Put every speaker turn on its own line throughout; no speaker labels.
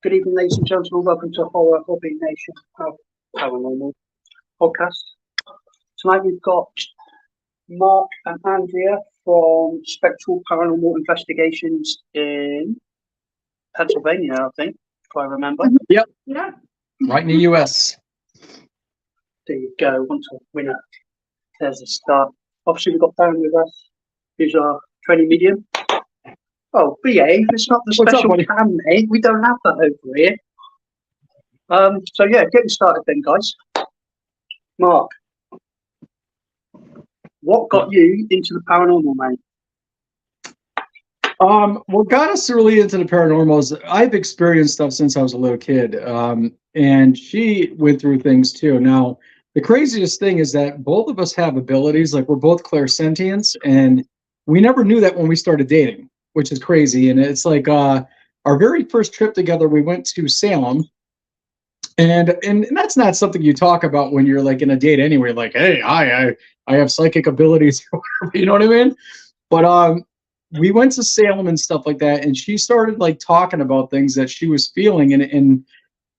Good evening, ladies and gentlemen. Welcome to Horror Hobby Nation Paranormal podcast. Tonight we've got Mark and Andrea from Spectral Paranormal Investigations in Pennsylvania, I think, if I remember.
Yep.
Yeah.
Right in the U.S.
There you go. Once a winner, there's a start. Obviously, we've got Darren with us, who's our training medium. Oh, behave. It's not the special cam, mate. We don't have that over here. So, yeah, getting started then, guys. Mark, what got you into the paranormal, mate?
What got us really into the paranormal is I've experienced stuff since I was a little kid. And she went through things too. Now, the craziest thing is that both of us have abilities, like we're both clairsentients, and we never knew that when we started dating, which is crazy. And it's like our very first trip together, we went to Salem. And that's not something you talk about when you're like in a date anyway, like, hey, I have psychic abilities, you know what I mean? But we went to Salem and stuff like that, and she started like talking about things that she was feeling, and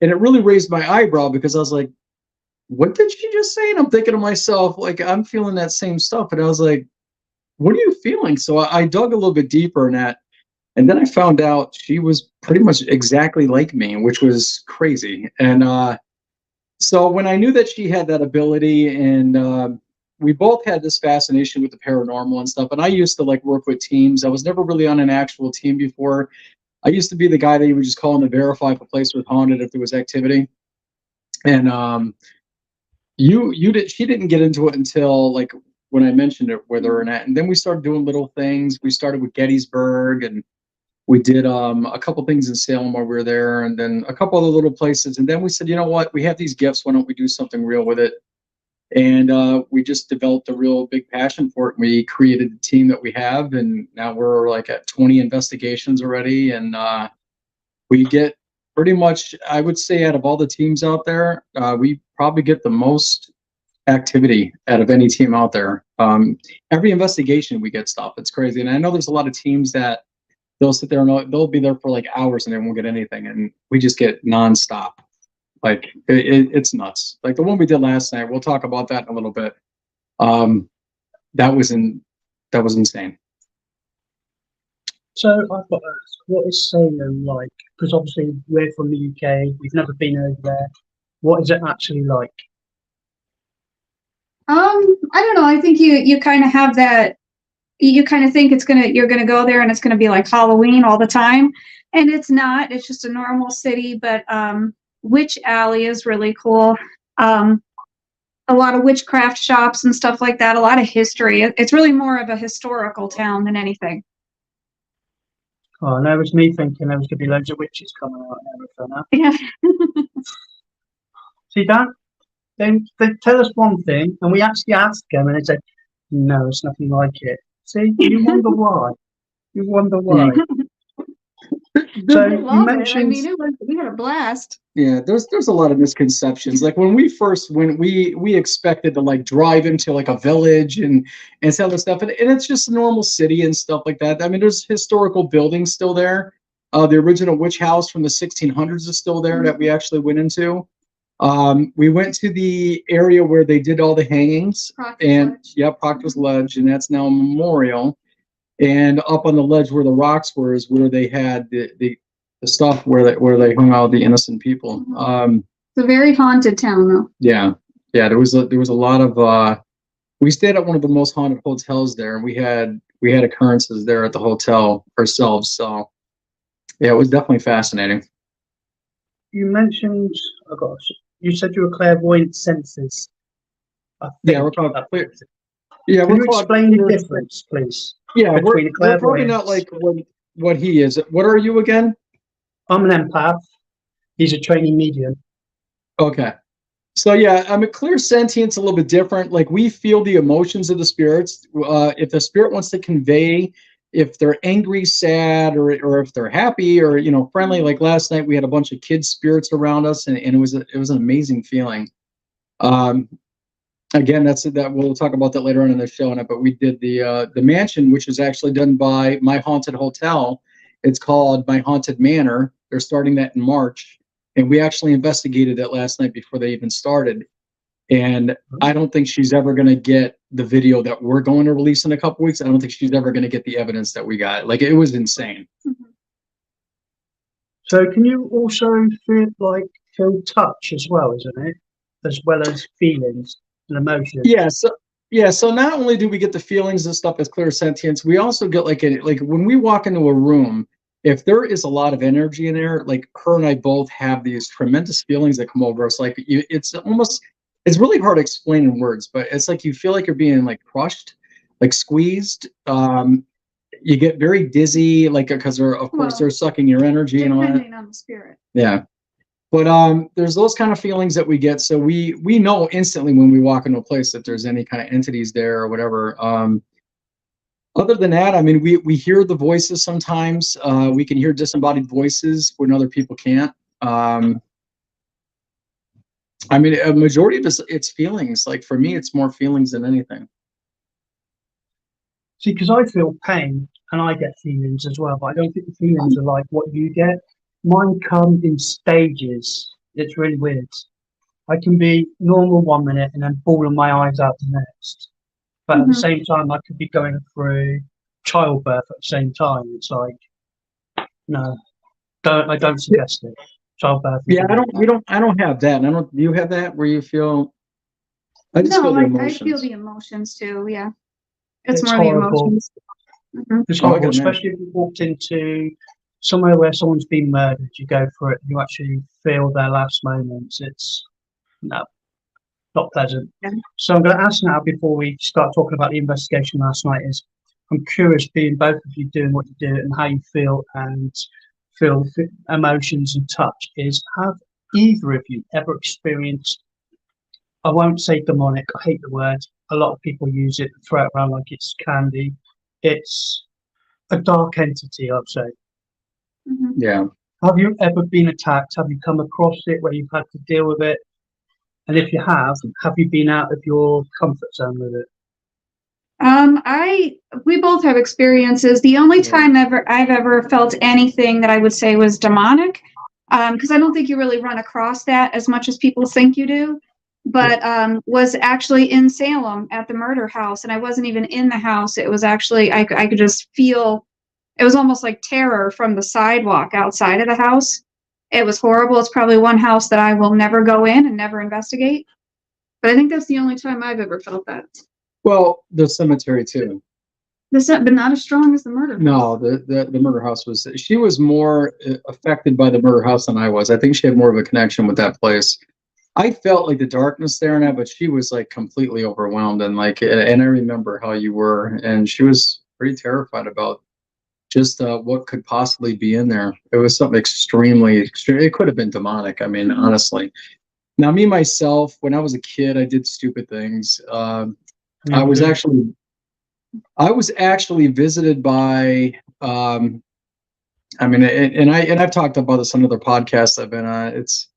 it really raised my eyebrow because I was like, what did she just say? And I'm thinking to myself, like, I'm feeling that same stuff. And I was like, what are you feeling? So I dug a little bit deeper in that. And then I found out she was pretty much exactly like me, which was crazy. And so when I knew that she had that ability, and we both had this fascination with the paranormal and stuff, and I used to like work with teams. I was never really on an actual team before. I used to be the guy that you would just call in to verify if a place was haunted, if there was activity. And she didn't get into it until like when I mentioned it with her, and then we started doing little things. We started with Gettysburg, and we did a couple things in Salem while we were there, and then a couple other little places. And then we said, you know what, we have these gifts. Why don't we do something real with it? And we just developed a real big passion for it. We created the team that we have, and now we're like at 20 investigations already. And we get pretty much, I would say, out of all the teams out there, we probably get the most activity out of any team out there. Every investigation we get stuff. It's crazy. And I know there's a lot of teams that they'll sit there and they'll be there for like hours and they won't get anything. And we just get nonstop. Like it's nuts. Like the one we did last night, we'll talk about that in a little bit. That was insane.
So I've got to ask, what is Salem like? Because obviously we're from the UK, we've never been over there. What is it actually like?
I don't know. I think you kind of have that. You kind of think you're gonna go there and it's gonna be like Halloween all the time, and it's not. It's just a normal city. But Witch Alley is really cool. A lot of witchcraft shops and stuff like that. A lot of history. It's really more of a historical town than anything.
Oh, and that was me thinking there was going to be loads of witches coming out and everything.
Yeah.
See that? Then they tell us one thing, and we actually asked them, and they said, "No, it's nothing like it." See, you wonder why. You wonder why. So you mentioned,
I mean, we had a blast.
Yeah, there's a lot of misconceptions. Like when we expected to like drive into like a village and sell the stuff, and it's just a normal city and stuff like that. I mean, there's historical buildings still there. The original witch house from the 1600s is still there that we actually went into. We went to the area where they did all the hangings, Proctor's Ledge, and that's now a memorial. And up on the ledge where the rocks were is where they had the stuff where they hung out the innocent people.
It's a very haunted town, though.
Yeah. There was a lot of. We stayed at one of the most haunted hotels there, and we had occurrences there at the hotel ourselves. So yeah, it was definitely fascinating.
You mentioned, oh gosh, you said you were clairvoyant senses.
Yeah, we're called clear.
Yeah, can you explain the difference, please?
Yeah, we're probably not like what he is. What are you again?
I'm an empath. He's a training medium.
Okay. So yeah, I mean, clear sentience a little bit different. Like we feel the emotions of the spirits. If the spirit wants to convey, if they're angry, sad, or if they're happy or friendly. Like last night, we had a bunch of kids spirits around us, and it was an amazing feeling. Again, that we'll talk about that later on in the show. But we did the mansion, which was actually done by My Haunted Hotel, It's called My Haunted Manor. They're starting that in March. And we actually investigated it last night before they even started. And I don't think she's ever going to get the video that we're going to release in a couple weeks. I don't think she's ever going to get the evidence that we got. Like, it was insane.
So can you also feel touch as well, isn't it? As well as feelings and emotions.
So not only do we get the feelings and stuff as clairsentience, we also get like when we walk into a room, if there is a lot of energy in there, like her and I both have these tremendous feelings that come over us. Like it's really hard to explain in words, but it's like you feel like you're being like crushed, like squeezed. You get very dizzy, like because they're sucking your energy and all that.
Depending on the spirit.
Yeah. But there's those kind of feelings that we get. So we know instantly when we walk into a place that there's any kind of entities there or whatever. Other than that, I mean, we hear the voices sometimes. We can hear disembodied voices when other people can't. I mean, a majority of it's feelings. Like for me, it's more feelings than anything.
See, because I feel pain and I get feelings as well, but I don't think the feelings are like what you get. Mine come in stages. It's really weird. I can be normal 1 minute and then bawling my eyes out the next. But at the same time, I could be going through childbirth at the same time. It's like, no, I don't suggest it. Childbirth.
Yeah, I don't have that. Do you have that where you feel? I just feel the emotions.
I feel the emotions too. Yeah, it's more
horrible.
the emotions.
It's horrible, especially if you walked into somewhere where someone's been murdered. You go for it, and you actually feel their last moments. It's not pleasant. Yeah. So I'm going to ask now, before we start talking about the investigation last night, is I'm curious, being both of you doing what you do and how you feel and feel emotions and touch, is have either of you ever experienced, I won't say demonic, I hate the word, a lot of people use it, throw it around like it's candy. It's a dark entity, I'd say.
Yeah.
Have you ever been attacked? Have you come across it where you've had to deal with it? And if you have you been out of your comfort zone with it?
We both have experiences. The only time I've ever felt anything that I would say was demonic, because I don't think you really run across that as much as people think you do, but was actually in Salem at the murder house, and I wasn't even in the house. It was actually, I could just feel, it was almost like terror from the sidewalk outside of the house. It was horrible. It's probably one house that I will never go in and never investigate. But I think that's the only time I've ever felt that.
Well, the cemetery too.
But not as strong as the murder house.
No, the murder house she was more affected by the murder house than I was. I think she had more of a connection with that place. I felt like the darkness there and that, but she was like completely overwhelmed and and I remember how you were, and she was pretty terrified about just what could possibly be in there. It was something extremely. It could have been demonic. I mean, honestly. Now, me myself, when I was a kid, I did stupid things. I was actually visited by. I mean, and I've talked about this on other podcasts I've been on. It's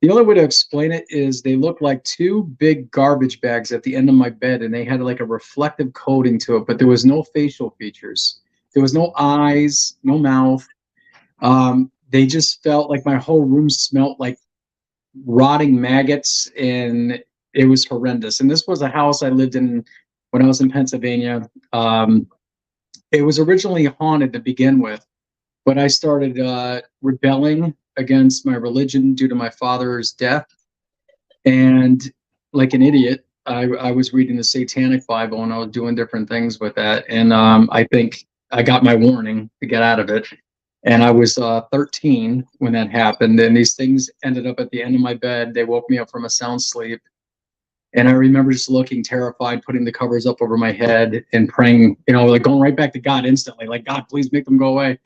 the only way to explain it is they look like two big garbage bags at the end of my bed, and they had like a reflective coating to it, but there was no facial features. There was no eyes, no mouth. They just felt like my whole room smelled like rotting maggots, and it was horrendous. And this was a house I lived in when I was in Pennsylvania. It was originally haunted to begin with, but I started rebelling against my religion due to my father's death. And like an idiot, I was reading the Satanic Bible and I was doing different things with that. And I think I got my warning to get out of it. And I was 13 when that happened. And these things ended up at the end of my bed. They woke me up from a sound sleep. And I remember just looking terrified, putting the covers up over my head and praying, like going right back to God instantly, like, God, please make them go away.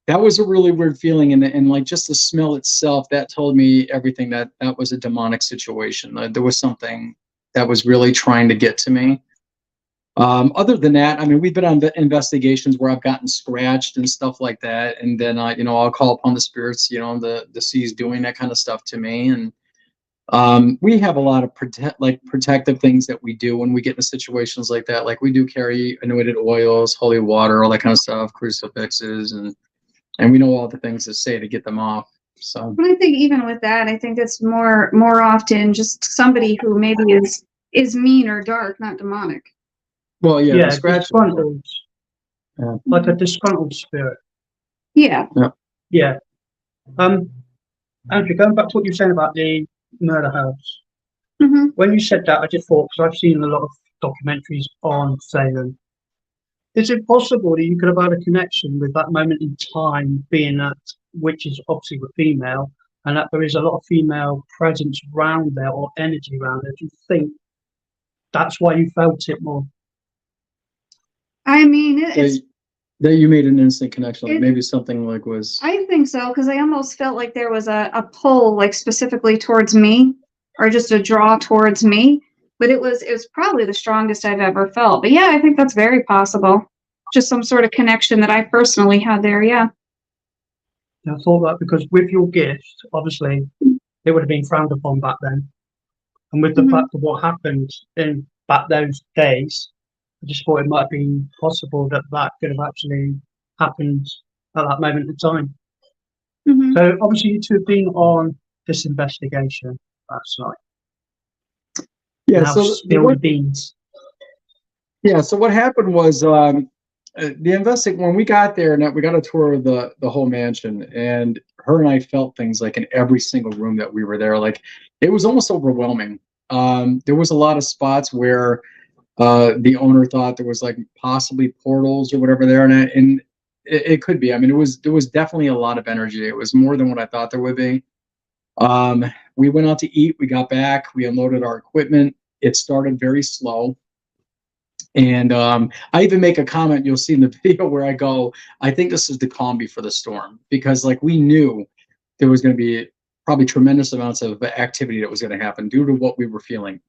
That was a really weird feeling. And like just the smell itself, that told me everything, that was a demonic situation. There was something that was really trying to get to me. Other than that, I mean, we've been on investigations where I've gotten scratched and stuff like that. And then, I'll call upon the spirits, the deceased doing that kind of stuff to me. And We have a lot of protective things that we do when we get into situations like that. Like we do carry anointed oils, holy water, all that kind of stuff, crucifixes, and we know all the things to say to get them off. So,
But I think even with that, I think it's more often just somebody who maybe is mean or dark, not demonic.
well, yeah,
Yeah,
the scratch.
disgruntled,
Yeah.
like a disgruntled spirit.
Yeah.
Yeah. Andrew, going back to what you were saying about the murder house,
Hmm.
when you said that, I just thought, because I've seen a lot of documentaries on Salem, is it possible that you could have had a connection with that moment in time, being that witches obviously were female, and that there is a lot of female presence around there or energy around there? Do you think that's why you felt it more?
I mean, it's.
That you made an instant connection, like
It-
maybe something like was.
I think so, because I almost felt like there was a pull, like specifically towards me, or just a draw towards me. But it was probably the strongest I've ever felt. But yeah, I think that's very possible. Just some sort of connection that I personally had there. Yeah.
I thought that because with your gift, obviously, it would have been frowned upon back then. And with the
Mhm.
fact of what happened in back those days, I just thought it might have been possible that that could have actually happened at that moment in time.
Hmm.
So obviously, you two have been on this investigation last night.
Yeah.
Now spill the beans.
Yeah. So what happened was when we got there and we got a tour of the whole mansion, and her and I felt things like in every single room that we were there. Like it was almost overwhelming. There was a lot of spots where the owner thought there was like possibly portals or whatever there, and it could be. I mean, there was definitely a lot of energy. It was more than what I thought there would be. We went out to eat. We got back. We unloaded our equipment. It started very slow. And I even make a comment you'll see in the video where I go, I think this is the calm before the storm, because like we knew there was going to be probably tremendous amounts of activity that was going to happen due to what we were feeling.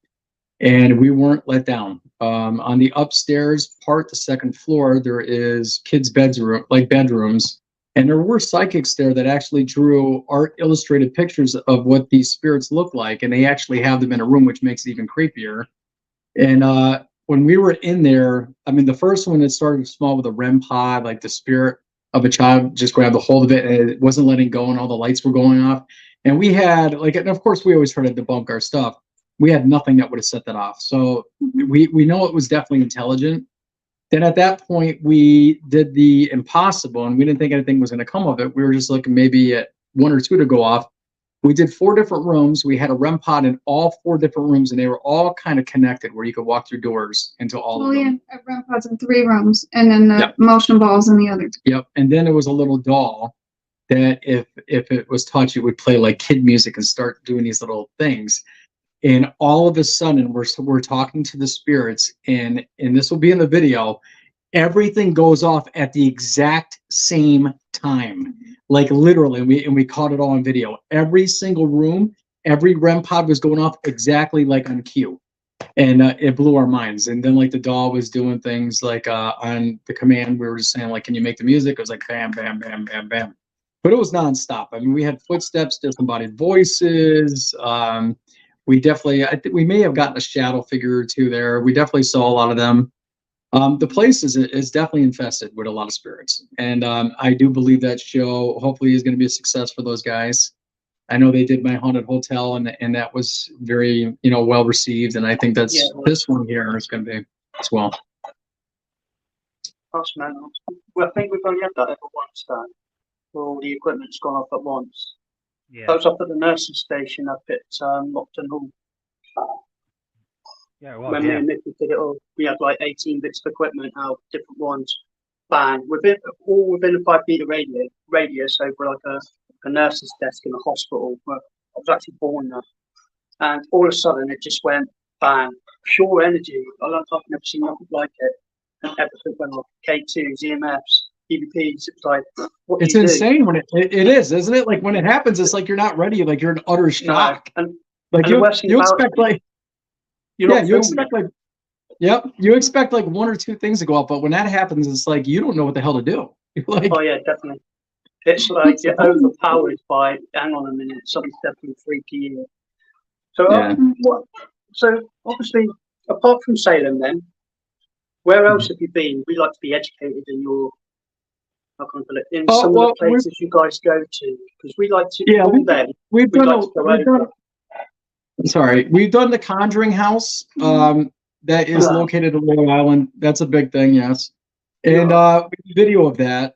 And we weren't let down. On the upstairs part, the second floor, there is kids' bedrooms, and there were psychics there that actually drew art illustrated pictures of what these spirits look like, and they actually have them in a room, which makes it even creepier. And when we were in there, I mean, the first one, it started small with a REM pod, like the spirit of a child just grabbed a hold of it and it wasn't letting go, and all the lights were going off. And we had like, and of course, we always try to debunk our stuff. We had nothing that would have set that off. So we know it was definitely intelligent. Then at that point, we did the impossible, and we didn't think anything was going to come of it. We were just looking maybe at one or two to go off. We did 4 different rooms. We had a REM pod in all 4 different rooms, and they were all kind of connected where you could walk through doors into all of them.
Yeah, REM pods in 3 rooms, and then the
Yep.
motion balls in the other.
Yep. And then there was a little doll that if it was touched, it would play like kid music and start doing these little things. And all of a sudden, we're talking to the spirits, and this will be in the video. Everything goes off at the exact same time, like literally. We caught it all on video. Every single room, every REM pod was going off exactly like on cue, and it blew our minds. And then like the doll was doing things like on the command, we were just saying like, "Can you make the music?" It was like bam, bam, bam, bam, bam. But it was nonstop. I mean, we had footsteps, disembodied voices. We definitely, I think we may have gotten a shadow figure or two there. We definitely saw a lot of them. The place is definitely infested with a lot of spirits, and I do believe that show hopefully is going to be a success for those guys. I know they did my haunted hotel, and that was very well received, and I think that's this one here is going to be as well.
That's mental. Well, I think we've only had that ever once, Dan. Where all the equipment's gone off at once.
Yeah.
That was up at the nursing station up at Lockhart Hall.
Yeah, well,
When me and Nicky did it all, we had like 18 bits of equipment out, different ones, bang, all within a 5 meter radius over like a nurse's desk in a hospital. Where I was actually born there, and all of a sudden it just went bang, pure energy. I've never seen nothing like it, and everything went off. K2s, EMFs, EVPs. It's like, what do
It's
you do?
insane when it is, isn't it? Like when it happens, it's like you're not ready. Like you're in utter shock.
No.
Like
and the worst thing
you
about
expect
it,
like
you're
yeah,
not
you
filming
expect
it.
like yep, you expect like 1 or 2 things to go up, but when that happens, it's like you don't know what the hell to do. You're like,
Oh yeah, definitely. It's like you're overpowered by, hang on a minute, something's definitely freaky here. So,
Yeah.
so obviously, apart from Salem, then, where else have you been? We like to be educated in your, how can I put it, in
Oh,
some of
well,
the places you guys go to, because we like to,
Yeah,
all them,
we've
we'd
done,
like to go over.
we've done the Conjuring House, that is
Yeah.
located in Long Island. That's a big thing, yes. And video of that.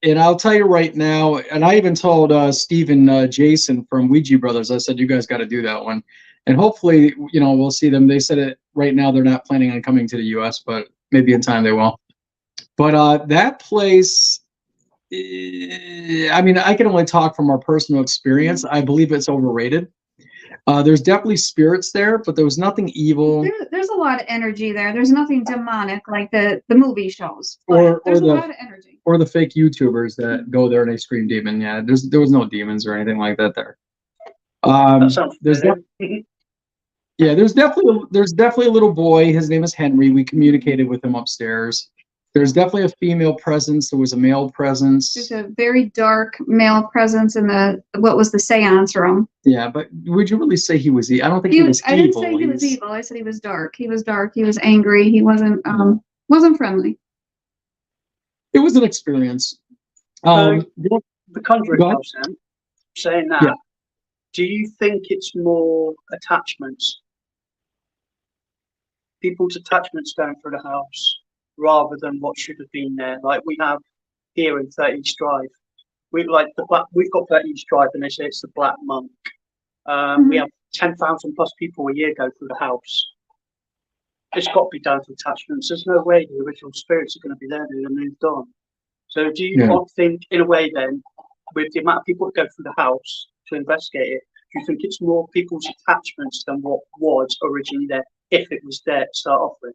And I'll tell you right now, and I even told Steve Jason from Ouija Brothers, I said, you guys got to do that one. And hopefully, we'll see them. They said it right now, they're not planning on coming to the US, but maybe in time they will. But that place, I mean, I can only talk from our personal experience. I believe it's overrated. There's definitely spirits there, but there was nothing evil.
There's a lot of energy there. There's nothing demonic like the movie shows.
Or
There's a
the-
lot of energy.
Or the fake YouTubers that go there and they scream demon. Yeah, there was no demons or anything like that there.
That sounds
There's
familiar.
Yeah, there's definitely a little boy. His name is Henry. We communicated with him upstairs. There's definitely a female presence. There was a male presence.
There's a very dark male presence in what was the seance room.
Yeah, but would you really say he was evil? I don't think he was evil.
I didn't say he was evil. I said he was dark. He was dark. He was angry. He wasn't friendly.
It was an experience.
The Conjuring
Go ahead.
House, then, saying that,
Yeah.
do you think it's more attachments? People's attachments going through the house rather than what should have been there. Like we have here in 30 East Drive. We've got 30 East Drive and they say it's the Black Monk. We have 10,000 plus people a year go through the house. It's got to be down to attachments. There's no way the original spirits are going to be there. They've moved on. So do you not think, in a way then, with the amount of people that go through the house to investigate it, do you think it's more people's attachments than what was originally there, if it was there to start off with?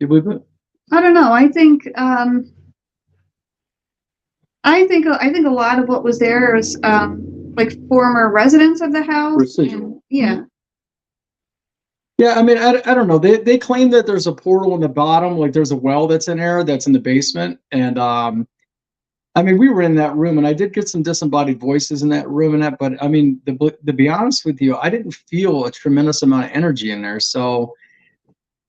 You believe it?
I don't know. I think a lot of what was there is like former residents of the house.
Residual.
Yeah.
Yeah, I mean, I don't know. They claim that there's a portal in the bottom, like there's a well that's in there, that's in the basement. And I mean, we were in that room, and I did get some disembodied voices in that room, and that. But I mean, to be honest with you, I didn't feel a tremendous amount of energy in there. So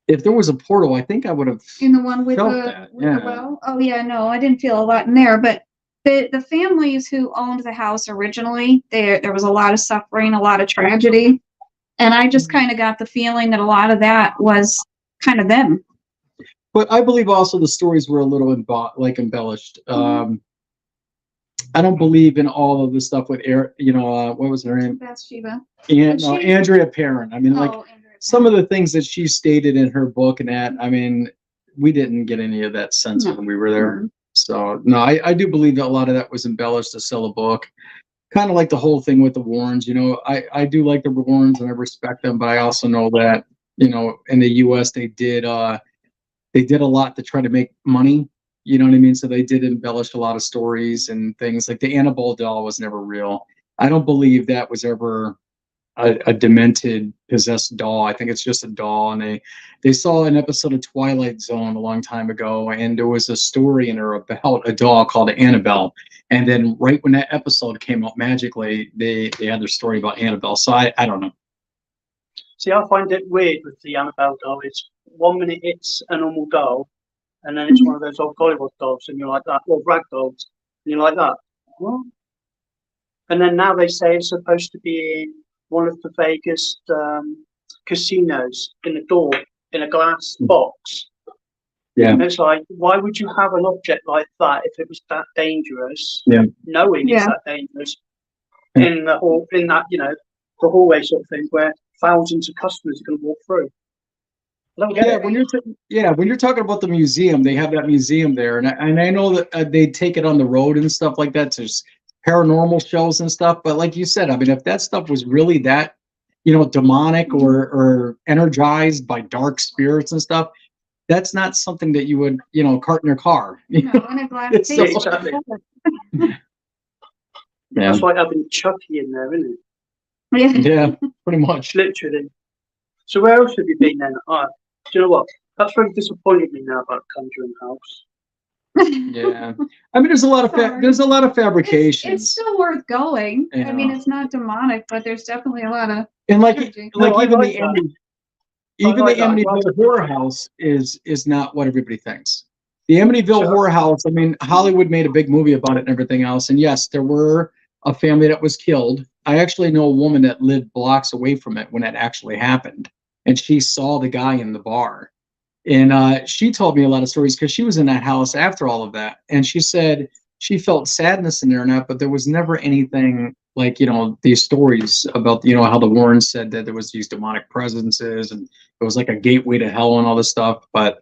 if there was a portal, I think I would have
In the one with
felt
the
that.
with the well. Oh yeah, no, I didn't feel a lot in there. But the families who owned the house originally, there was a lot of suffering, a lot of tragedy. And I just kind of got the feeling that a lot of that was kind of them.
But I believe also the stories were a little embellished. I don't believe in all of the stuff with what was her name?
Bathsheba.
Andrea Perrin. I mean,
Andrea
some of the things that she stated in her book and that, I mean, we didn't get any of that sense when we were there. So no, I do believe that a lot of that was embellished to sell a book. Kind of like the whole thing with the Warrens. I do like the Warrens and I respect them, but I also know that, in the US they did a lot to try to make money. You know what I mean? So they did embellish a lot of stories and things. Like the Annabelle doll was never real. I don't believe that was ever a demented, possessed doll. I think it's just a doll. And they saw an episode of Twilight Zone a long time ago, and there was a story in there about a doll called Annabelle. And then right when that episode came out magically, they had their story about Annabelle. So I don't know.
See, I find it weird with the Annabelle doll. It's 1 minute it's a normal doll, and then it's one of those old Hollywood dolls, and you're like that, or rag dolls, and you're like that. What? And then now they say it's supposed to be in one of the Vegas casinos, in the door, in a glass box.
Yeah.
And it's like, why would you have an object like that if it was that dangerous?
Yeah.
Knowing it's that dangerous in the hallway sort of thing where thousands of customers are going to walk through.
When you're talking about the museum, they have that museum there, and I know that they take it on the road and stuff like that to paranormal shows and stuff. But like you said, I mean, if that stuff was really that, demonic or energized by dark spirits and stuff, that's not something that you would, cart in your car.
No, in a glass case.
Exactly.
Yeah.
That's like having Chucky in there, isn't it?
Yeah, pretty much.
Literally. So where else have you been then? Do you know what? That's really disappointed me now about Conjuring House.
Yeah. I mean, there's a lot of
Sorry.
there's a lot of
It's
fabrications,
still worth going. I mean,
Yeah.
it's not demonic, but there's definitely a lot of
and like
energy.
No, I
even
like
the
that.
even
like
the
that. I'd
Amityville
rather-
Horror House is not what everybody thinks. The Amityville
Sure.
Horror House. I mean, Hollywood made a big movie about it and everything else. And yes, there were a family that was killed. I actually know a woman that lived blocks away from it when it actually happened, and she saw the guy in the bar. And she told me a lot of stories because she was in that house after all of that. And she said she felt sadness in there and that, but there was never anything like, these stories about, how the Warrens said that there was these demonic presences and it was like a gateway to hell and all this stuff. But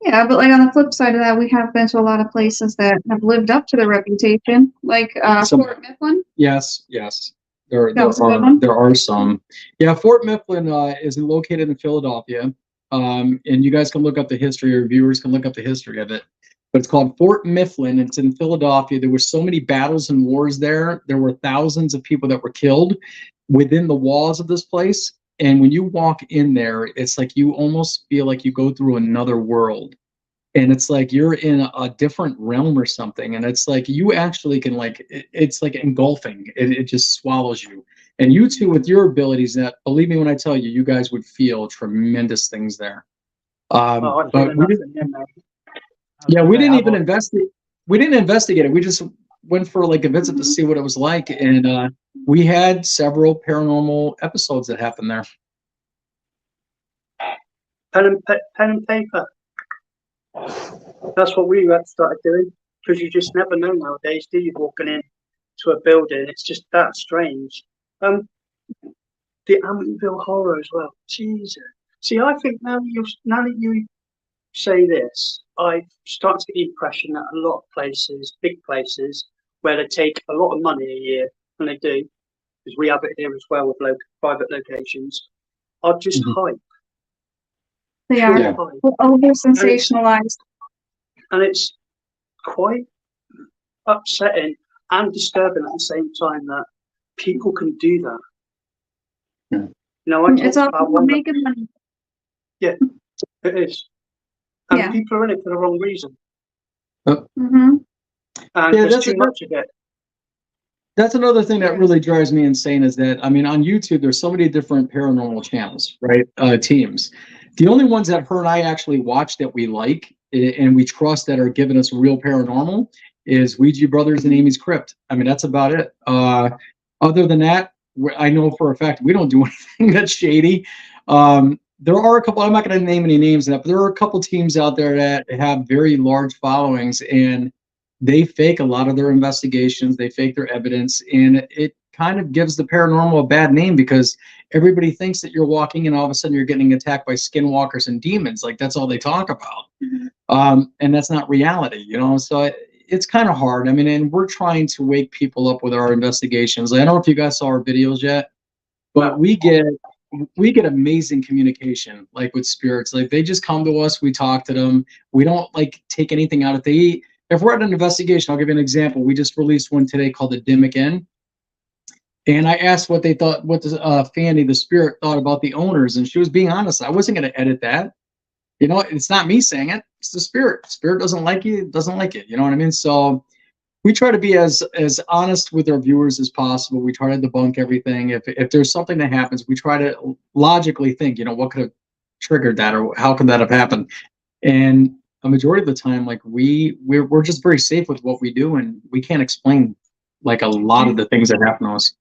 Yeah, but like on the flip side of that, we have been to a lot of places that have lived up to their reputation, like Fort Mifflin.
yes,
That was a good one.
there are some. Yeah, Fort Mifflin is located in Philadelphia. And you guys can look up the history, or viewers can look up the history of it. But it's called Fort Mifflin. It's in Philadelphia. There were so many battles and wars there. There were thousands of people that were killed within the walls of this place. And when you walk in there, it's like you almost feel like you go through another world. And it's like you're in a different realm or something. And it's like you actually can it's like engulfing. It just swallows you. And you two, with your abilities, that believe me when I tell you, you guys would feel tremendous things there.
Oh, I feel
But we
nothing, yeah, mate.
yeah, we didn't
Have
even
I-
investigate. We didn't investigate it. We just went for like a visit to see what it was like, and we had several paranormal episodes that happened there.
pen and paper. That's what we started doing, because you just never know nowadays, do you? Walking in to a building, it's just that strange. The Amityville Horror as well. Jesus. See, I think now that you say this, I start to get the impression that a lot of places, big places, where they take a lot of money a year, and they do, because we have it here as well with private locations, are just hype.
They
Pure
are
Yeah.
hype.
over sensationalized.
And it's quite upsetting and disturbing at the same time that people can do that.
Yeah.
I
It's all
talked about
about
one.
making money.
It is, and
Yeah.
people are in it for the wrong reason,
Mm-hmm.
and
Yeah,
there's
that's
too much of it.
That's another thing that really drives me insane is that, I mean, on YouTube, there's so many different paranormal channels, right? Teams. The only ones that her and I actually watch that we like and we trust that are giving us real paranormal is Ouija Brothers and Amy's Crypt. I mean, that's about it. Other than that, I know for a fact we don't do anything that's shady. There are a couple, I'm not going to name any names, but there are a couple teams out there that have very large followings, and they fake a lot of their investigations, they fake their evidence, and it kind of gives the paranormal a bad name because everybody thinks that you're walking and all of a sudden you're getting attacked by skinwalkers and demons. Like that's all they talk about. And that's not reality, so it's kind of hard. I mean, and we're trying to wake people up with our investigations. I don't know if you guys saw our videos yet, but we get amazing communication, like with spirits. Like they just come to us, we talk to them, we don't like take anything out if we're at an investigation. I'll give you an example. We just released one today called The Dim Again. And I asked what they thought, what the Fanny, the spirit, thought about the owners. And she was being honest. I wasn't going to edit that. It's not me saying it. It's the spirit. Spirit doesn't like you, doesn't like it. You know what I mean? So we try to be as honest with our viewers as possible. We try to debunk everything. If there's something that happens, we try to logically think, what could have triggered that, or how could that have happened? And a majority of the time, like we're just very safe with what we do, and we can't explain like a lot of the things that happen to us.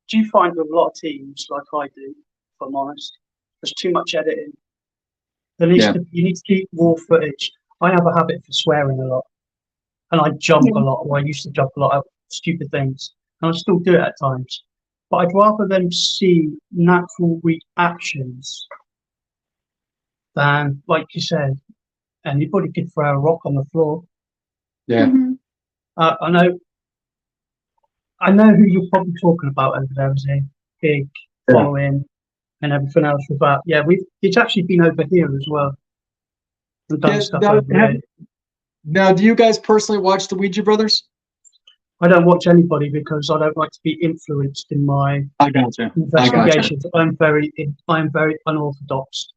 Do you find with a lot of teams, like I do, if I'm honest, there's too much editing? You need to keep raw footage. I have a habit for swearing a lot, and I jump a lot, or I used to jump a lot at stupid things, and I still do it at times. But I'd rather them see natural reactions than, like you said, anybody could throw a rock on the floor.
Yeah.
Mm-hmm.
I know who you're probably talking about over there, is a big following and everything else with that. Yeah, it's actually been over here as well. And done stuff over here.
Now, do you guys personally watch the Ouija Brothers?
I don't watch anybody because I don't like to be influenced in my investigations. I'm very unorthodox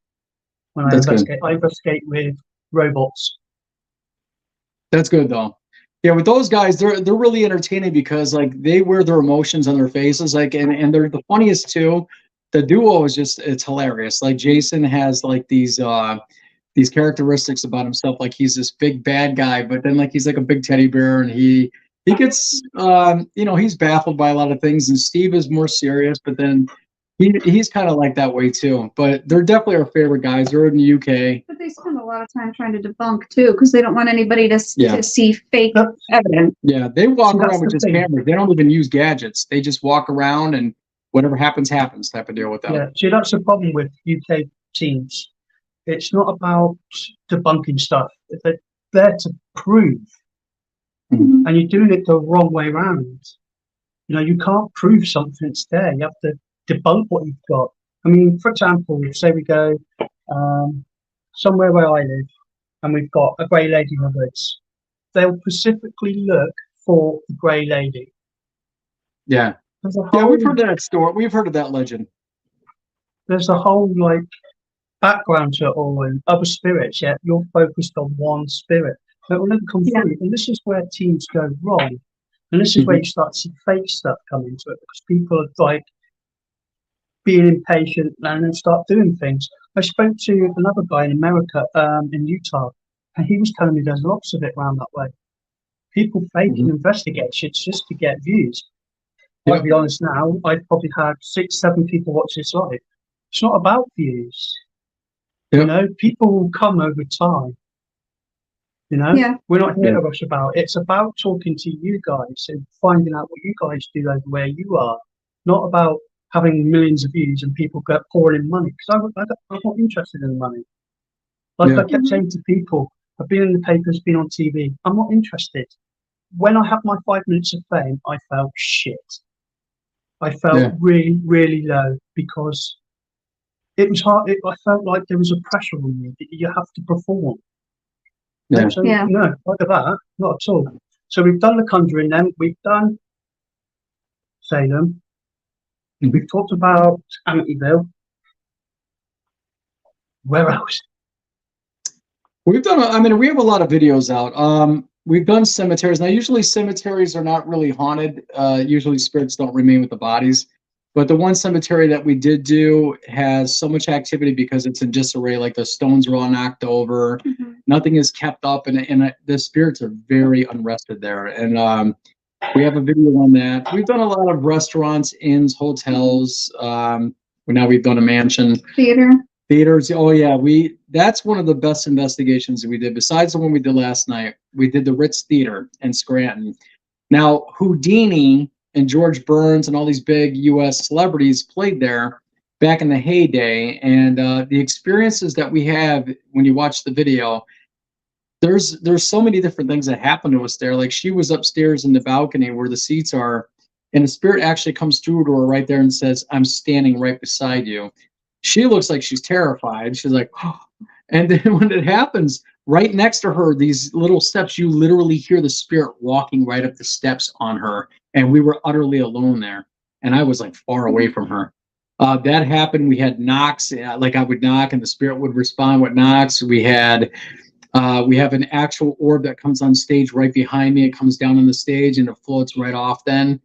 when I investigate. I investigate with robots.
That's good though. Yeah, with those guys, they're really entertaining because like they wear their emotions on their faces, like and they're the funniest too. The duo is just it's hilarious. Like Jason has like these characteristics about himself, like he's this big bad guy, but then like he's like a big teddy bear, and he gets you know, he's baffled by a lot of things, and Steve is more serious, but then he's kind of like that way too. But they're definitely our favorite guys. They're in the UK.
But they spend a lot of time trying to debunk too, because they don't want anybody to
Yeah.
to see fake evidence.
Yeah, they walk
See, that's
around with
the
just
thing.
cameras. They don't even use gadgets. They just walk around, and whatever happens, happens type of deal with them.
Yeah, see, that's the problem with UK teams. It's not about debunking stuff. They're there to prove,
Mhm.
and you're doing it the wrong way around. You know, you can't prove something's there. You have to debunk what you've got. I mean, for example, say we go somewhere where I live, and we've got a grey lady in the woods. They'll specifically look for the grey lady.
Yeah,
There's a
yeah,
whole,
we've heard that story. We've heard of that legend.
there's a whole like background to it all and other spirits, yet you're focused on one spirit. It will never come
Yeah.
through. And this is where teams go wrong. And this is where you start to see fake stuff come into it because people are like being impatient and then start doing things. I spoke to another guy in America, in Utah, and he was telling me there's lots of it around that way. People fake and investigate shit just to get views. I'll be honest now, I've probably had 6, 7 people watch this live. It's not about views.
Yep.
You know, people will come over time. You know,
Yeah.
we're not here to rush about. It's about talking to you guys and finding out what you guys do over where you are. Not about having millions of views and people get pouring in money. Because I'm not interested in the money. Like I kept saying to people, I've been in the papers, been on TV. I'm not interested. When I had my 5 minutes of fame, I felt shit. I felt really, really low because it was hard. I felt like there was a pressure on me that you have to perform.
Yeah.
So,
Yeah.
no, look at that. Not at all. So we've done The Conjuring then. We've done Salem. We've talked about Amityville. Where else?
We've done. I mean, we have a lot of videos out. We've done cemeteries. Now, usually cemeteries are not really haunted. Usually spirits don't remain with the bodies. But the one cemetery that we did do has so much activity because it's in disarray. Like the stones are all knocked over. Nothing is kept up, and the spirits are very unrested there. And we have a video on that. We've done a lot of restaurants, inns, hotels. Now we've done a mansion. Theaters. Oh yeah, that's one of the best investigations that we did. Besides the one we did last night, we did the Ritz Theater in Scranton. Now Houdini and George Burns and all these big U.S. celebrities played there back in the heyday, and the experiences that we have when you watch the video, there's so many different things that happen to us there. Like she was upstairs in the balcony where the seats are, and the spirit actually comes through to her right there and says, "I'm standing right beside you." She looks like she's terrified. She's like, oh. And then when it happens, right next to her, these little steps, you literally hear the spirit walking right up the steps on her. And we were utterly alone there. And I was like far away from her. That happened. We had knocks, like I would knock and the spirit would respond with knocks. We have an actual orb that comes on stage right behind me. It comes down on the stage and it floats right off then.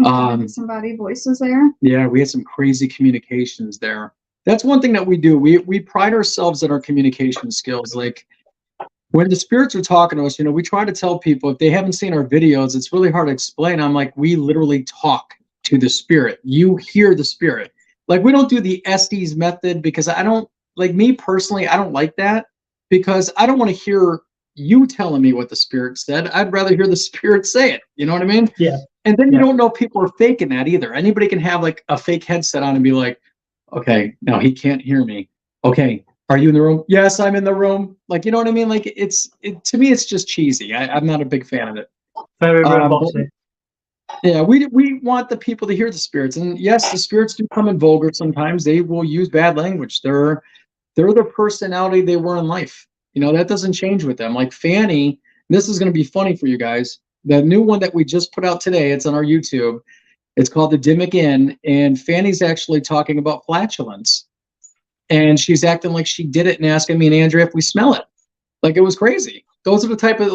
Somebody voices there.
Yeah, we had some crazy communications there. That's one thing that we do. We pride ourselves in our communication skills. Like when the spirits are talking to us, we try to tell people if they haven't seen our videos, it's really hard to explain. I'm like, we literally talk to the spirit. You hear the spirit. Like we don't do the Estes method because I don't, like me personally, I don't like that because I don't want to hear you telling me what the spirit said. I'd rather hear the spirit say it. You know what I mean?
Yeah.
And then you don't know if people are faking that either. Anybody can have like a fake headset on and be like, okay, now he can't hear me. Okay, are you in the room? Yes, I'm in the room. Like, you know what I mean? Like to me, it's just cheesy. I'm not a big fan of it.
Very robotic.
Yeah, we want the people to hear the spirits. And yes, the spirits do come in vulgar sometimes. They will use bad language. They're the personality they were in life. That doesn't change with them. Like Fanny, this is going to be funny for you guys. The new one that we just put out today, it's on our YouTube. It's called The Dimmick Inn, and Fanny's actually talking about flatulence. And she's acting like she did it and asking me and Andrea if we smell it. Like it was crazy. those are the type of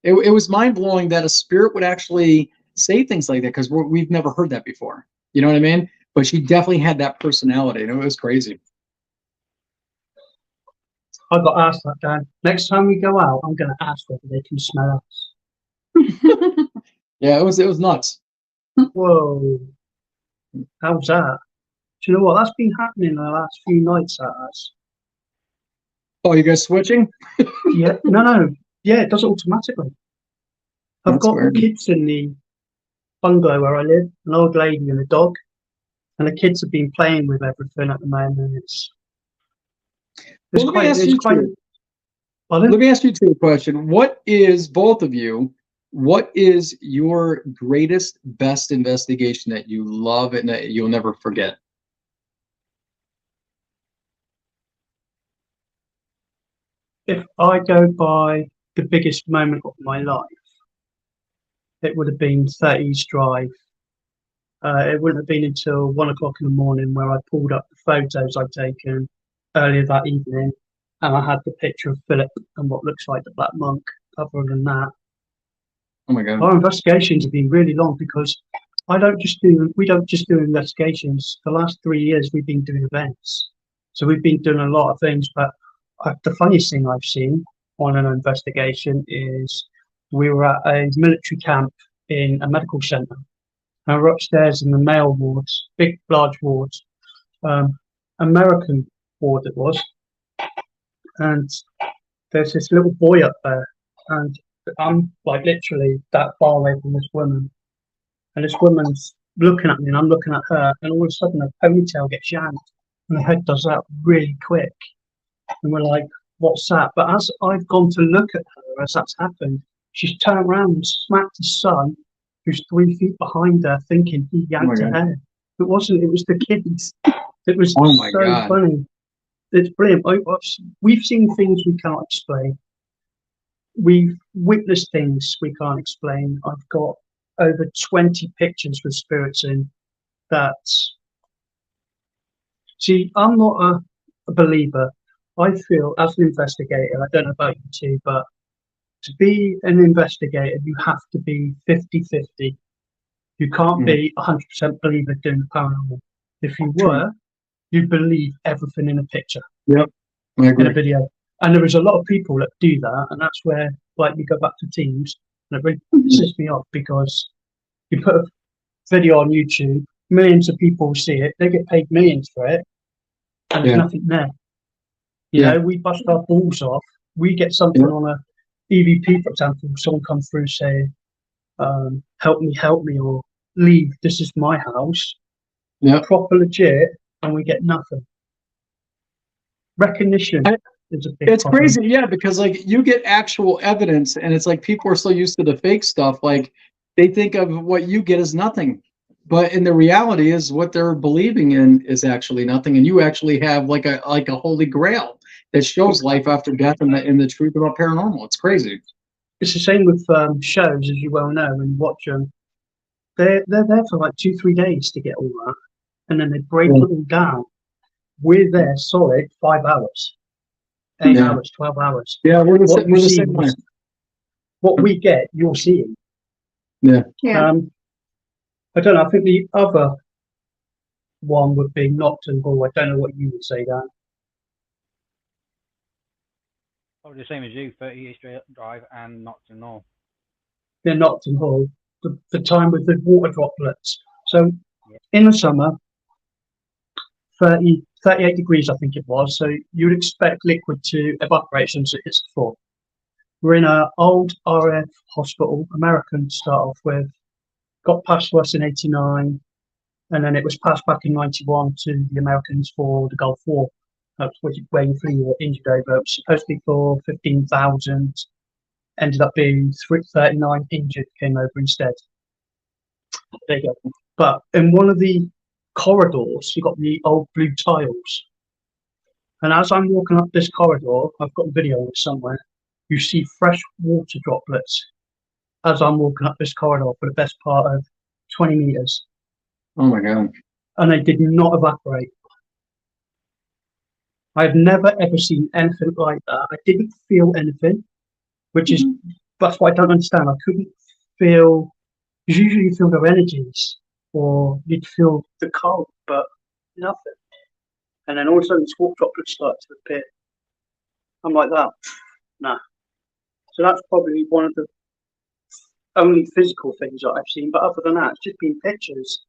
it was mind blowing that a spirit would actually say things like that because we've never heard that before. You know what I mean? But she definitely had that personality, and it was crazy.
I got asked that, Dan. Next time we go out, I'm going to ask whether they can smell us.
Yeah, it was nuts.
Whoa. How's that? Do you know what? That's been happening the last few nights at us.
Oh, you guys switching?
Yeah. No. Yeah, it does it automatically. I've
That's
got
weird.
the kids in the bungalow where I live, an old lady and a dog. And the kids have been playing with everything at the moment.
Well, let me ask you two.
Pardon?
Let me ask you two a question. What is both of you? What is your greatest, best investigation that you love and that you'll never forget?
If I go by the biggest moment of my life, it would have been 30 East Drive. It wouldn't have been until 1 o'clock in the morning where I pulled up the photos I'd taken earlier that evening, and I had the picture of Philip and what looks like the Black Monk. Other than that,
Oh my God.
our investigations have been really long because we don't just do investigations. The last 3 years we've been doing events, so we've been doing a lot of things. But the funniest thing I've seen on an investigation is we were at a military camp in a medical centre. And we're upstairs in the male wards, big, large wards, American ward it was. And there's this little boy up there, and I'm like literally that far away from this woman. And this woman's looking at me, and I'm looking at her, and all of a sudden her ponytail gets yanked, and her head does that really quick. And we're like, what's that? But as I've gone to look at her as that's happened, she's turned around and smacked the son, who's 3 feet behind her, thinking he yanked her head. It wasn't, it was the kids. It was so funny. It's brilliant. We've seen things we can't explain. We've witnessed things we can't explain. I've got over 20 pictures with spirits in that. See, I'm not a believer. I feel, as an investigator, I don't know about you two, but to be an investigator, you have to be 50-50. You can't be 100% believer doing the paranormal. If you were, you believe everything in a picture.
Yep, I agree.
In a video. And there is a lot of people that do that, and that's where, like, you go back to teams, and it really pisses me off because you put a video on YouTube, millions of people see it, they get paid millions for it, and there's nothing there. You know, we bust our balls off. We get something on a EVP, for example, someone comes through saying, help me, or leave, this is my house. Proper legit, and we get nothing. Recognition is a big problem.
Crazy, because like you get actual evidence, and it's like people are so used to the fake stuff, like they think of what you get as nothing. But in the reality is what they're believing in is actually nothing, and you actually have like a holy grail that shows life after death and the truth about paranormal. It's crazy.
It's the same with shows, as you well know, when you watch them. They're there for like 2-3 days to get all that, and then they break it all down. We're there solid 5 hours, 8 hours, 12 hours.
Yeah, we're the same way.
What we get, you're seeing.
Yeah.
I don't know. I think the other one would be Nocturne Hall. I don't know what you would say, Dan.
Probably the same as you, 30 East Drive and Nocturne Hall.
Yeah, Nocturne Hall. The time with the water droplets. So in the summer, 38 degrees, I think it was. So you'd expect liquid to evaporate since it's full. We're in an old RAF hospital, American to start off with. Got passed to us in 89, and then it was passed back in 91 to the Americans for the Gulf War. That's where you flew were injured over. It was supposed to be for 15,000. Ended up being 39 injured, came over instead. There you go. But in one of the corridors, you got the old blue tiles. And as I'm walking up this corridor, I've got a video of it somewhere, you see fresh water droplets as I'm walking up this corridor for the best part of 20 meters.
Oh my God.
And they did not evaporate. I've never ever seen anything like that. I didn't feel anything. which is that's what I don't understand. I couldn't feel because usually you feel their energies or you'd feel the cold, but nothing. And then all of a sudden, smoke droplets start to appear. I'm like that. Nah. So that's probably one of the only physical things that I've seen. But other than that, it's just been pictures,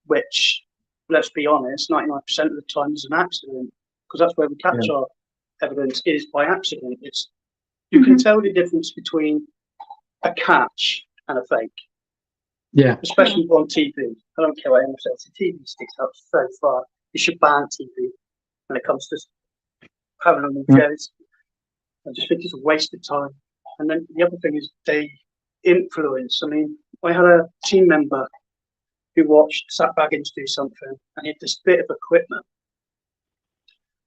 which, let's be honest, 99% of the time is an accident, because that's where we capture our evidence is by accident. It's you can tell the difference between a catch and a fake.
Yeah.
Especially on TV. I don't care what anyone says. The TV sticks out so far. You should ban TV when it comes to paranormal shows. I just think it's a waste of time. And then the other thing is they influence. I mean, I had a team member who watched Sat Baggins do something, and he had this bit of equipment,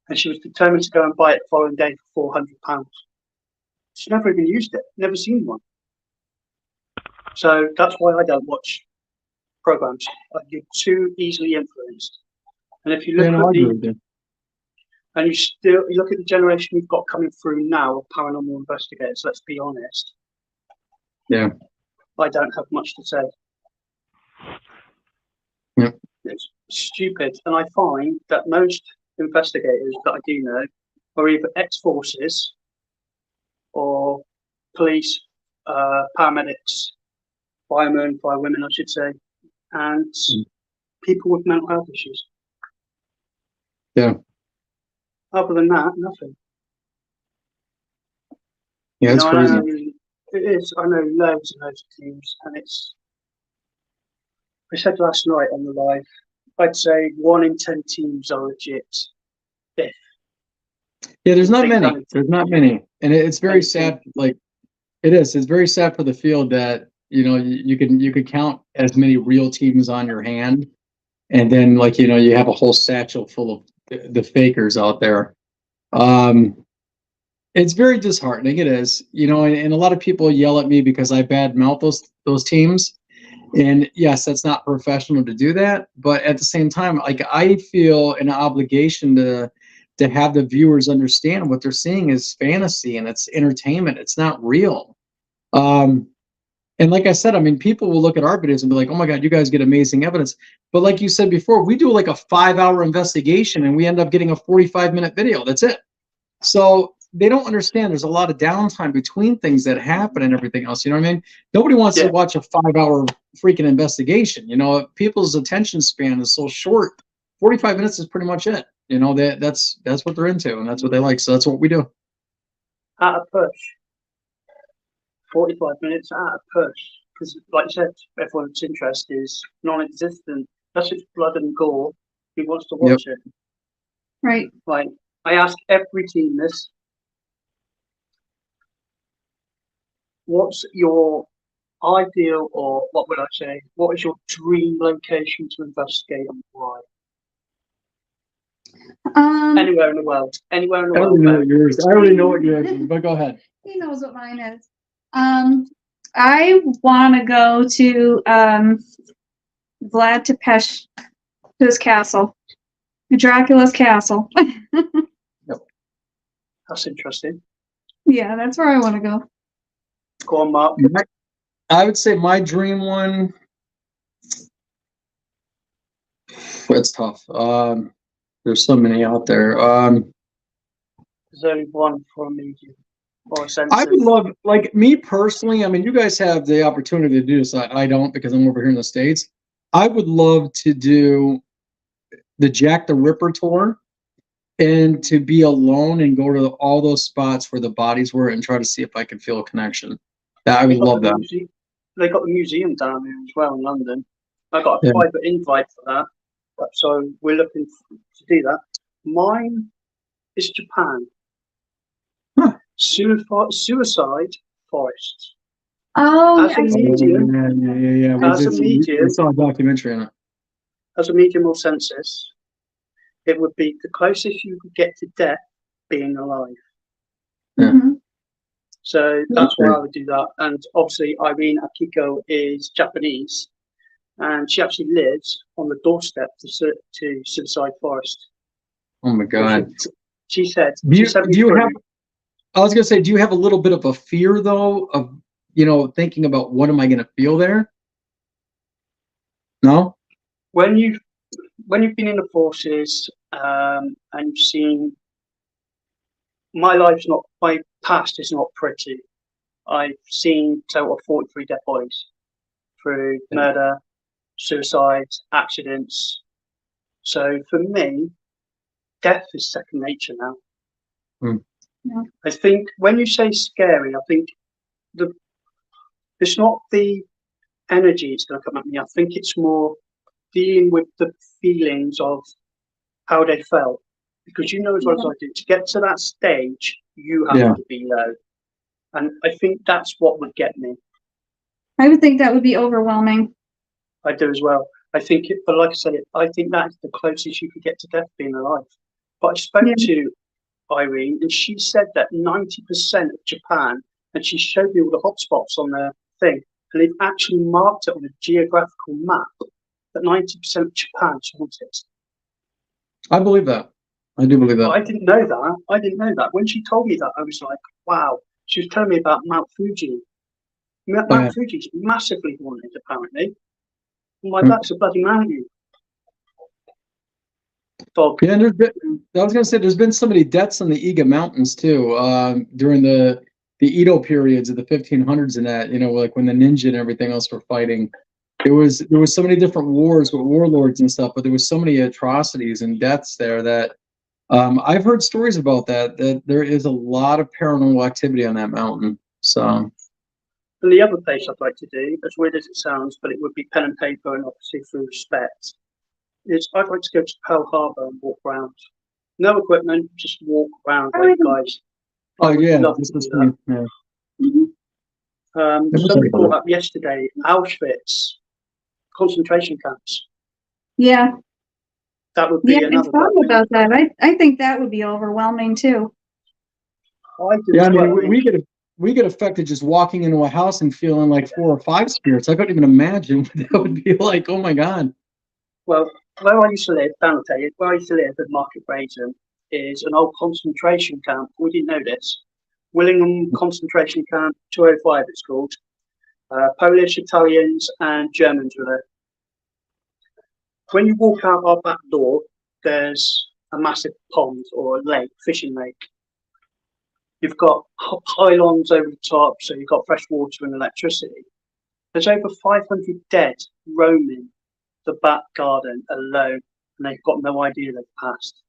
and she was determined to go and buy it the following day for £400. She's never even used it, never seen one. So that's why I don't watch programs. I get too easily influenced. And if you look at you look at the generation we've got coming through now of paranormal investigators, let's be honest.
Yeah.
I don't have much to say.
Yep.
It's stupid. And I find that most investigators that I do know are either ex-forces or police, paramedics, firemen, firewomen, I should say, and people with mental health issues.
Yeah.
Other than that, nothing.
Yeah, it's crazy.
It is. I know loads and loads of teams, and it's. I said last night on the live, I'd say 1 in 10 teams are legit.
Yeah, there's not many. There's not many, and it's very sad. Like, it is. It's very sad for the field that you could count as many real teams on your hand, and then you have a whole satchel full of the fakers out there. It's very disheartening. It is, and a lot of people yell at me because I badmouth those teams. And yes, that's not professional to do that, but at the same time, I feel an obligation to have the viewers understand what they're seeing is fantasy and it's entertainment. It's not real. And like I said, I mean, people will look at our videos and be like, "Oh my God, you guys get amazing evidence." But like you said before, we do like a 5-hour investigation and we end up getting a 45-minute video. That's it. So they don't understand there's a lot of downtime between things that happen and everything else. You know what I mean? Nobody wants to watch a 5-hour freaking investigation. People's attention span is so short. 45 minutes is pretty much it. That's what they're into and that's what they like. So that's what we do.
At a push. 45 minutes at a push. Because, like you said, everyone's interest is non-existent. That's just blood and gore. Who wants to watch it?
Right.
Like, I ask every team this. What's your ideal, or what would I say? What is your dream location to investigate and why? Anywhere in the world. Anywhere in the world.
I already know what yours is, but go ahead.
He knows what mine is. I want to go to Vlad Tepes, his castle, Dracula's castle.
That's interesting.
Yeah, that's where I want to go.
Go on, Mark.
I would say my dream one. It's tough. There's so many out there.
There's only one for a medium or a sensitive.
I would love, like me personally, I mean, you guys have the opportunity to do this. I don't, because I'm over here in the States. I would love to do the Jack the Ripper tour and to be alone and go to all those spots where the bodies were and try to see if I could feel a connection. I would love that.
They got the museum down here as well in London. I got a private invite for that. So we're looking to do that. Mine is Japan.
Huh.
Suicide forests.
Oh,
as a medium,
yeah.
As a medium,
we saw a documentary on it.
As a medium or census, it would be the closest you could get to death being alive.
Yeah.
Mm-hmm.
So that's why I would do that. And obviously, Irene Akiko is Japanese, and she actually lives on the doorstep to Suicide Forest.
Oh my God!
She said,
do you have? I was gonna say, do you have a little bit of a fear though of, thinking about what am I gonna feel there? No?
When you've been in the forces, and you've seen, my past is not pretty. I've seen total of 43 dead bodies through murder, suicide, accidents. So for me, death is second nature now.
Yeah.
I think when you say scary, I think it's not the energy that's going to come at me. I think it's more dealing with the feelings of how they felt. Because you know as well as I do, to get to that stage, you have to be low. And I think that's what would get me.
I would think that would be overwhelming.
I do as well. I think, but like I said, I think that's the closest you could get to death being alive. But I spoke to Irene, and she said that 90% of Japan, and she showed me all the hotspots on the thing, and they've actually marked it on a geographical map that 90% of Japan's haunted.
I believe that. I do believe that.
I didn't know that. I didn't know that. When she told me that, I was like, wow. She was telling me about Mount Fuji. Mount Fuji's massively haunted, apparently. I'm like, that's a bloody mountain. Dog.
Yeah, and I was gonna say there's been so many deaths in the Iga Mountains too, during the Edo periods of the 1500s and that, like when the ninja and everything else were fighting. There was so many different wars with warlords and stuff, but there was so many atrocities and deaths there that I've heard stories about that there is a lot of paranormal activity on that mountain. So.
And the other place I'd like to do, as weird as it sounds, but it would be pen and paper and obviously through respect, is I'd like to go to Pearl Harbor and walk around. No equipment, just walk around like guys.
Oh yeah,
somebody brought up yesterday Auschwitz concentration camps.
Yeah.
That would be another.
I thought about that. I think that would be overwhelming too.
I mean, we get affected just walking into a house and feeling like 4 or 5 spirits. I couldn't even imagine what that would be like. Oh my God.
Well, where I used to live, Dan will tell you, where I used to live at Market Brazen is an old concentration camp. We didn't know this. Willingham Concentration Camp 205 it's called. Polish, Italians and Germans were there. When you walk out our back door, there's a massive pond or a lake, fishing lake. You've got pylons over the top, so you've got fresh water and electricity. There's over 500 dead roaming the back garden alone, and they've got no idea they've passed.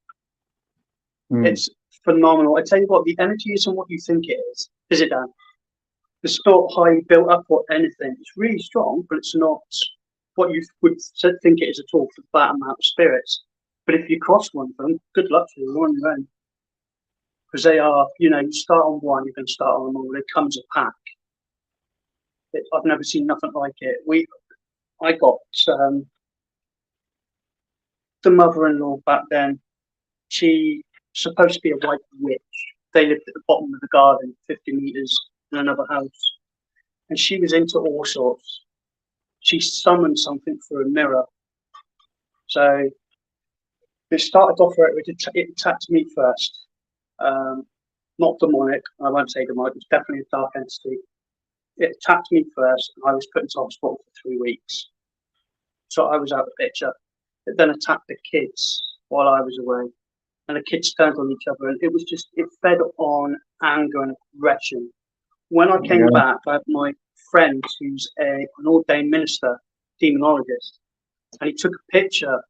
It's phenomenal. I tell you what, the energy isn't what you think it is it, Dan? It's not highly built up or anything. It's really strong, but it's not what you would think it is at all for that amount of spirits. But if you cross one of them, good luck to you, you're on your own. Because they are, you start on one, you can start on them all. It comes a pack. I've never seen nothing like it. I got the mother-in-law back then. She supposed to be a white witch. They lived at the bottom of the garden, 50 meters in another house, and she was into all sorts. She summoned something through a mirror. So it started off where it attacked me first. Not demonic. I won't say demonic. It was definitely a dark entity. It attacked me first, and I was put into hospital for 3 weeks. So I was out of the picture. It then attacked the kids while I was away. And the kids turned on each other, and it fed on anger and aggression. When I came back, I had my friend who's an ordained minister, demonologist, and he took a picture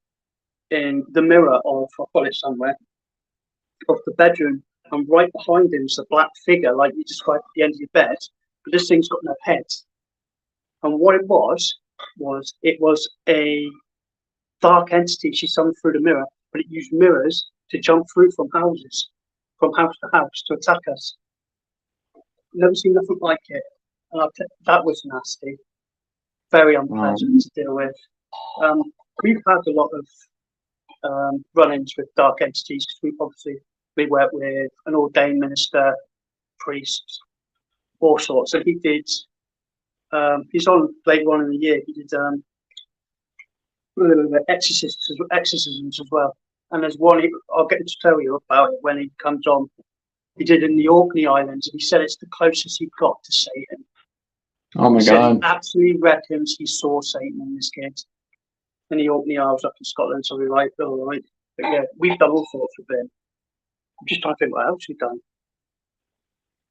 in the mirror of, I've got it somewhere, of the bedroom, and right behind him is a black figure, like you described at the end of your bed, but this thing's got no head. And what it was a dark entity she summoned through the mirror, but it used mirrors to jump through from house to house to attack us. Never seen nothing like it. And that was nasty. Very unpleasant to deal with. We've had a lot of run-ins with dark entities because we work with an ordained minister, priests, all sorts. And he did, he's on later on in the year, he did exorcisms as well. And there's one, I'll get to tell you about it when he comes on. he did in the Orkney Islands, and he said it's the closest he got to Satan.
Oh my
He said he
God.
absolutely reckons he saw Satan in this kid. In the Orkney Isles up in Scotland, so we're like, all right. But yeah, we've done all sorts with him. I'm just trying to think what else we've done.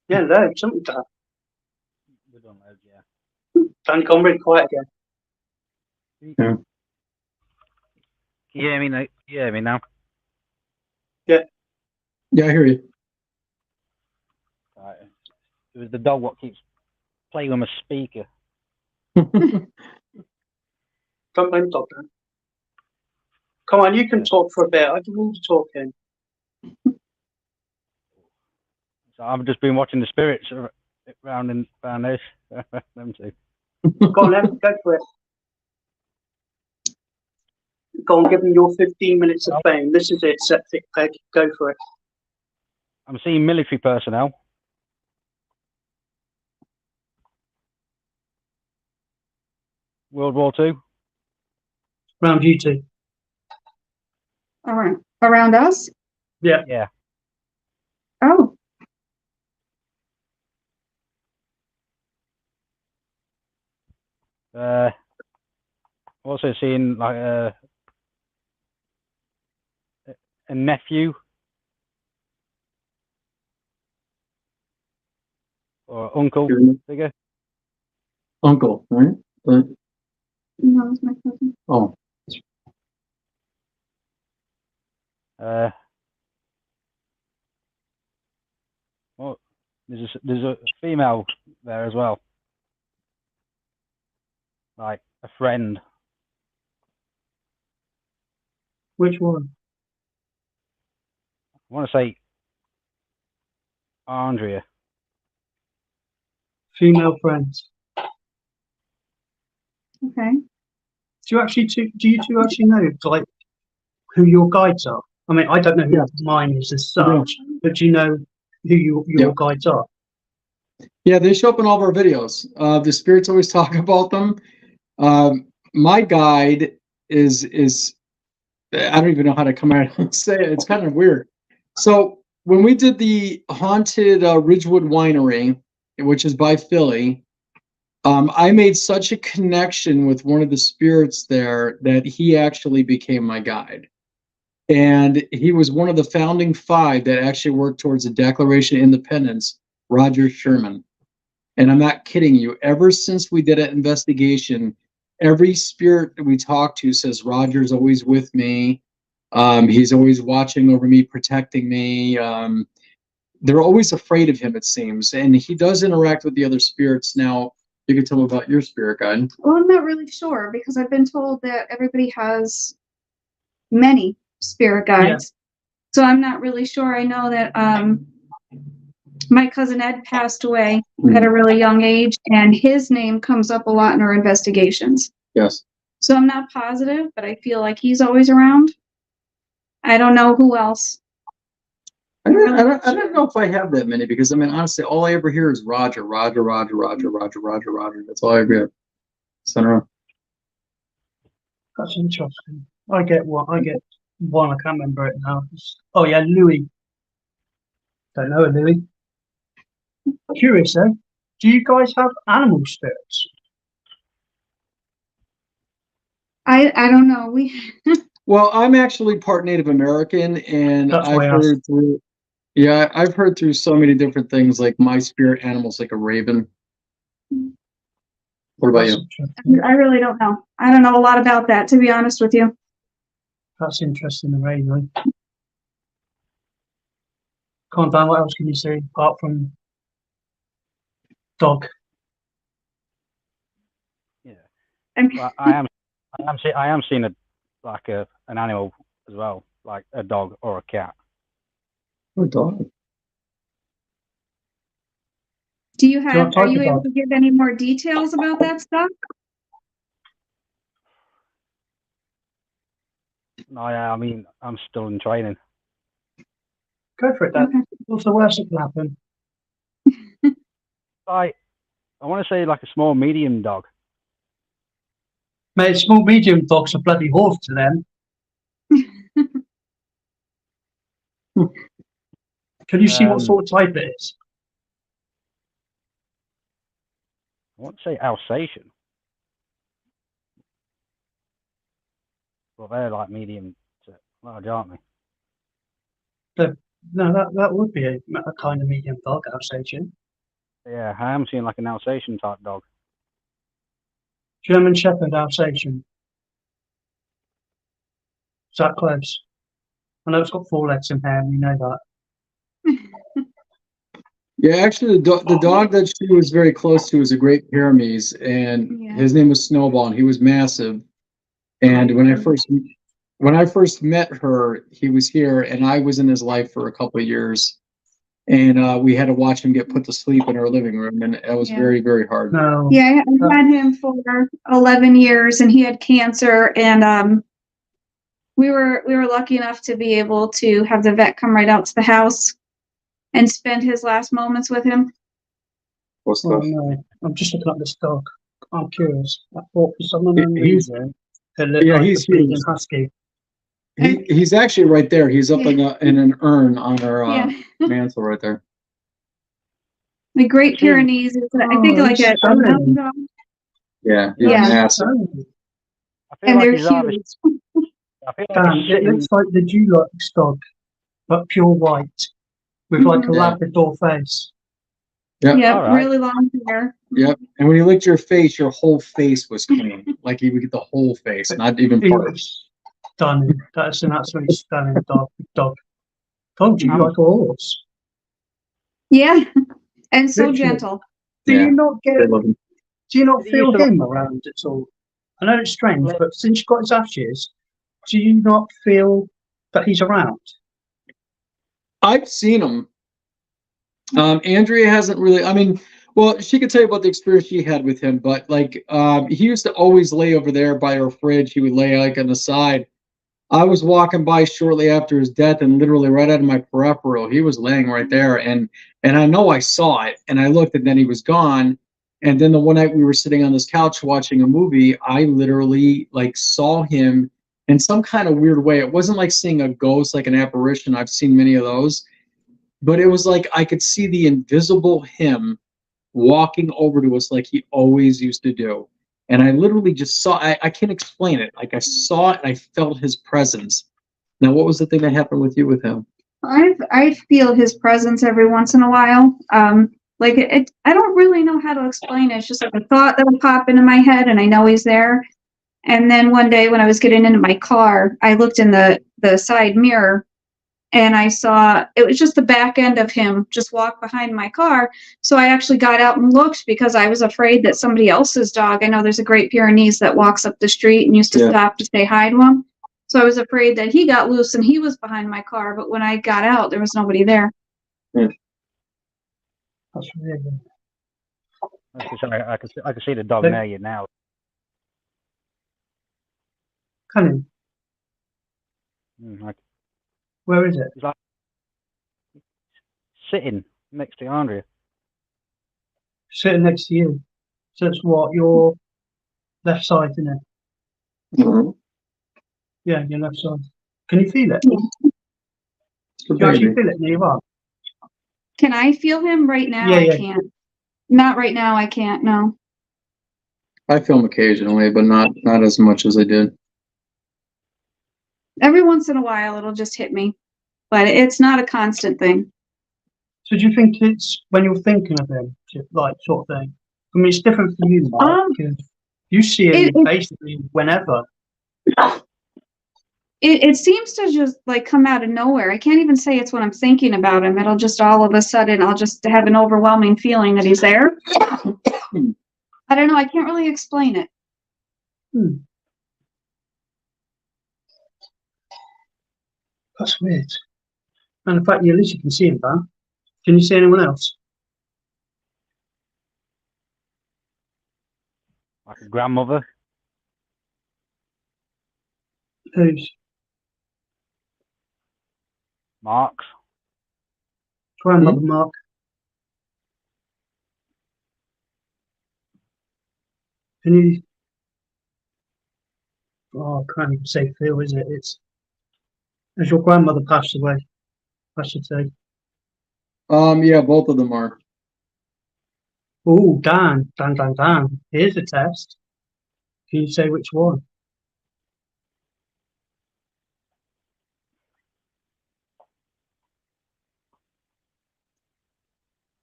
Yeah, loads, something we've done.
We've done loads, yeah.
Danny gone really quiet again.
Yeah.
Can you hear me now? You hear me now?
Yeah, I hear you.
Right. It was the dog what keeps playing with my speaker.
Don't blame Dog Dan. Come on, you can talk for a bit. I can all the talking.
So I've just been watching the spirits around this. Them two.
Go on then, go for it. Go on, give them your 15 minutes of fame. This is it, Septic Peg. Go for it.
I'm seeing military personnel. World War II.
Round you two.
Around us?
Yeah.
Yeah.
Oh,
Also seeing like a nephew or uncle figure.
Uncle, right?
no, it's my cousin.
Oh,
Well, there's a female there as well, like a friend.
Which one?
I want to say Andrea.
Female friends.
Okay.
Do you two actually know like who your guides are? I mean, I don't know who
Yeah.
mine is as
I do.
such, but do you know who your
Yeah.
guides are?
yeah, they show up in all of our videos. The spirits always talk about them. My guide is I don't even know how to come out and say it. It's kind of weird. So when we did the haunted Ridgewood Winery, which is by Philly, I made such a connection with one of the spirits there that he actually became my guide. And he was one of the founding five that actually worked towards the Declaration of Independence, Roger Sherman. And I'm not kidding you. Ever since we did that investigation, every spirit that we talk to says Roger's always with me. He's always watching over me, protecting me. They're always afraid of him, it seems. And he does interact with the other spirits. Now, you can tell me about your spirit guide.
Well, I'm not really sure because I've been told that everybody has many spirit guides. So I'm not really sure. I know that my cousin Ed passed away at a really young age, and his name comes up a lot in our investigations.
Yes.
So I'm not positive, but I feel like he's always around. I don't know who else.
I don't know if I have that many because I mean honestly all I ever hear is Roger. That's all I ever hear. Center.
That's interesting. I get one. I can't remember it now. Oh yeah, Louis. Don't know a Louis. Curious, eh? Do you guys have animal spirits?
I don't know.
Well, I'm actually part Native American, and
That's why
I've
I asked.
heard through. Yeah, I've heard through so many different things. Like my spirit animal's like a raven. What about
That's
you?
interesting.
I really don't know. I don't know a lot about that, to be honest with you.
That's interesting, really. Come on, Dan, what else can you say apart from dog?
Yeah.
I'm-
But I am seeing an animal as well, like a dog or a cat.
Oh, dog.
Do you
want
have?
to
Are
talk
you able
about-
to give any more details about that stuff?
No, I mean I'm still in training.
Go for it, Dan.
Okay.
What's the worst that can happen?
I want to say like a small medium dog.
Mate, small, medium dogs are bloody horse to them. Can you see what sort of type it is?
I won't say Alsatian. Well, they're like medium to large, aren't they?
No, that would be a kind of medium dog, Alsatian.
Yeah, I am seeing like an Alsatian type dog.
German Shepherd, Alsatian. Is that close? I know it's got 4 legs and hair, we know that.
Yeah, actually, the dog that she was very close to was a Great Pyrenees, and
Yeah.
his name was Snowball, and he was massive. And when I first met her, he was here, and I was in his life for a couple of years, and we had to watch him get put to sleep in our living room, and it was
Yeah.
very, very hard.
No.
Yeah, I had him for 11 years, and he had cancer, and we were lucky enough to be able to have the vet come right out to the house and spend his last moments with him.
What's
Oh,
the-
no. I'm just looking at this dog. I'm curious. I thought for some unknown
He's-
reason it looked
yeah,
like
he's
a Breeding
huge.
Husky.
He's actually right there. He's up in an urn on our
Yeah.
mantle right there.
The Great Pyrenees is, I think,
Oh,
like
he's
a
stunning.
mountain dog,
Yeah, he's
Yeah.
massive.
Oh,
I feel
and
like
they're
he's either,
huge.
I feel like
damn,
he's
it
sitting.
looks like the Dulux dog, but pure white, with like a
Mhm.
Yeah.
Labrador face.
Yep.
Yep,
All right.
really long hair.
Yep. And when he licked your face, your whole face was clean. Like he would get the whole face, not even
He
parts.
looks stunning. That's an absolutely stunning dog. Told you,
Um,
like a horse.
Yeah, and so
Literally.
gentle.
Do
Yeah.
you not get?
They love him.
Do you not
He
feel
used to-
him around at all? I know it's strange,
Well-
but since you got his ashes, do you not feel that he's around?
I've seen him. Andrea hasn't really. I mean, well, she could tell you about the experience she had with him, but like, he used to always lay over there by our fridge. He would lay like on the side. I was walking by shortly after his death, and literally right out of my peripheral, he was laying right there, and I know I saw it, and I looked, and then he was gone. And then the one night we were sitting on this couch watching a movie, I literally like saw him in some kind of weird way. It wasn't like seeing a ghost, like an apparition. I've seen many of those, but it was like I could see the invisible him walking over to us like he always used to do. And I literally just saw, I can't explain it. Like I saw it and I felt his presence. Now, what was the thing that happened with you with him?
I feel his presence every once in a while. Like I don't really know how to explain it. It's just like a thought that will pop into my head, and I know he's there. And then one day when I was getting into my car, I looked in the side mirror, and I saw it was just the back end of him just walk behind my car. So I actually got out and looked because I was afraid that somebody else's dog. I know there's a Great Pyrenees that walks up the street and used to
Yeah.
stop to say hi to him. So I was afraid that he got loose and he was behind my car. But when I got out, there was nobody there.
That's really.
I can see the dog
But-
near you now.
Can you?
Like
Where is it?
sitting next to Andrea.
Sitting next to you. So it's what, your left side, isn't it?
Mm-hmm.
Yeah, your left side. Can you feel it?
It's a
Do you actually
baby.
feel it near your arm?
Can I feel him right now?
Yeah,
I
yeah.
can't. Not right now. I can't. No.
I feel him occasionally, but not as much as I did.
Every once in a while, it'll just hit me, but it's not a constant thing.
So do you think it's when you're thinking of him, like sort of thing? I mean, it's different for you, Mark, because you see him
it-
basically whenever.
It seems to just like come out of nowhere. I can't even say it's when I'm thinking about him. It'll just all of a sudden, I'll just have an overwhelming feeling that he's there. I don't know. I can't really explain it.
That's weird. And the fact you at least you can see him, man. Can you see anyone else?
Like a grandmother.
Who's
Mark's.
grandmother, Mark? Can you? Oh, I can't even say feel, is it? It's as your grandmother passed away, I should say.
Yeah, both of them are.
Oh, Dan. Here's a test. Can you say which one?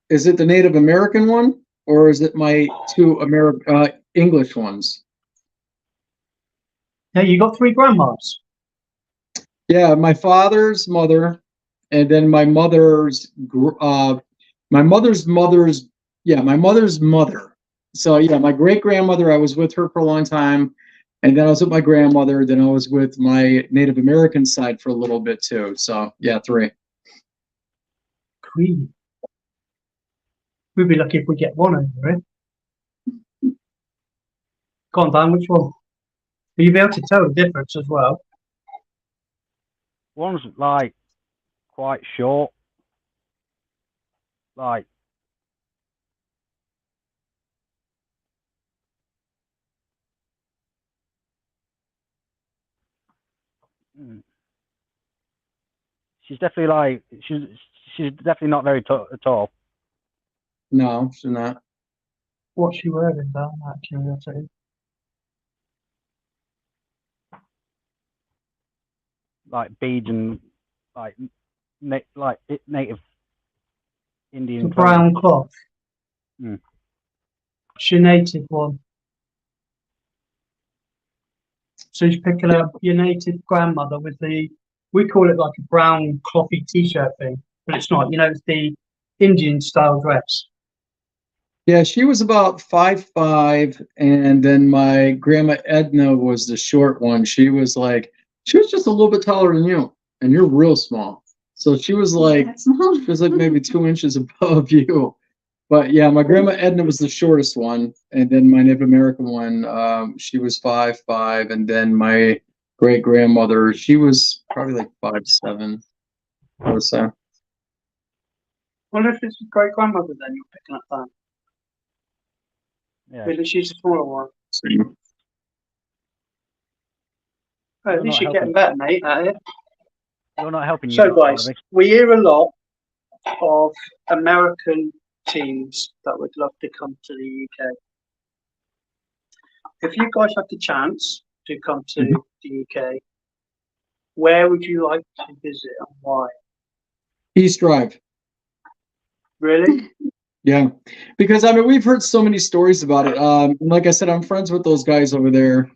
Is it the Native American one, or is it my two English ones?
Yeah, you got three grandmas.
Yeah, my father's mother, and then my mother's mother. So yeah, my great grandmother, I was with her for a long time, and then I was with my grandmother. Then I was with my Native American side for a little bit too. So yeah, three.
Queen. We'd be lucky if we get one over it. Go on, Dan, which one? Will you be able to tell the difference as well?
One's like quite short, like mm, she's definitely like she's definitely not very tall.
No, she's not.
What's she wearing, Dan? Out of curiosity.
Like beads and like native
The
Indian
brown cloth.
Mm.
It's your native one. So you're picking up your native grandmother with we call it like a brown clothy t-shirt thing, but it's not. You know, it's the Indian style dress.
Yeah, she was about 5'5", and then my grandma Edna was the short one. She was just a little bit taller than you, and you're real small. So she was like
That's small.
she was like maybe 2 inches above you. But yeah, my grandma Edna was the shortest one, and then my Native American one, she was 5'5", and then my great grandmother, she was probably like 5'7", I would say.
Wonder if it's your great grandmother then you're picking up that.
Yeah,
Maybe she's a smaller one.
Same.
Oh, at
You're
least
not
you're getting
helping.
better, mate, at it.
You're not helping.
So,
You,
guys,
Harvey.
we hear a lot of American teams that would love to come to the UK. If you guys had the chance to come to the UK, where would you like to visit and why?
East Drive.
Really?
Yeah, because I mean we've heard so many stories about it. And like I said, I'm friends with those guys over there,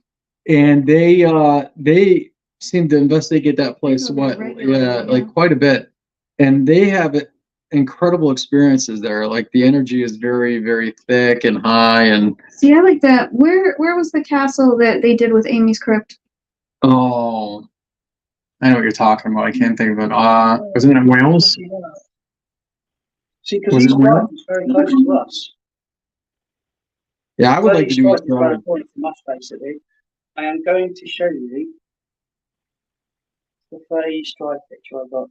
and they seem to investigate that place
They go there regularly,
like quite a bit, and they have incredible experiences there. Like the energy is very very thick and high, and
See, I like that. Where was the castle that they did with Amy's crypt?
oh, I know what you're talking about. I can't think of it. Was it in Wales?
See, because
Was it
East
Wales?
Drive is very close to us.
Yeah, I would like to
East
do
Drive
East
is around
Drive.
the corner from us, basically. I am going to show you the very East Drive picture I got.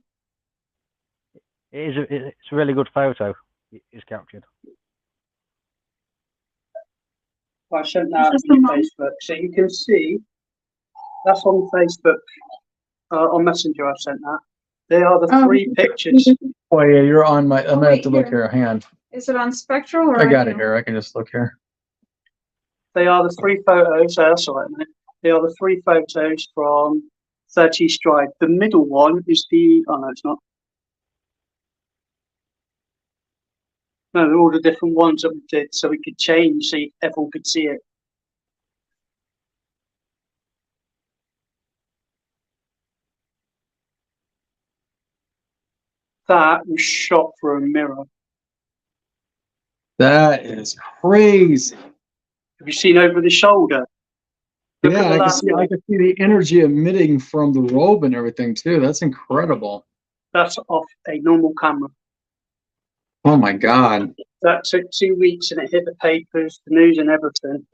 It's a really good photo. It's captured.
I sent that
Is this
on
the one?
Facebook, so you can see that's on Facebook, on Messenger. I sent that. They are the
Oh,
three pictures.
Oh yeah, you're on my. I'm gonna have
wait,
to look
here.
here. Hang on.
Is it on Spectral or
I got
on
it here. I can just look here.
They are the three photos. That's all right, mate. They are the three photos from 30 East Drive. The middle one is the. Oh no, it's not. No, they're all the different ones that we did, so we could change, so everyone could see it. That was shot through a mirror.
That is crazy.
Have you seen over the shoulder? Look
Yeah,
at the
I can
last
see. I
one.
can see the energy emitting from the robe and everything too. That's incredible.
That's off a normal camera.
Oh my God.
That took 2 weeks and it hit the papers, the news, and everything.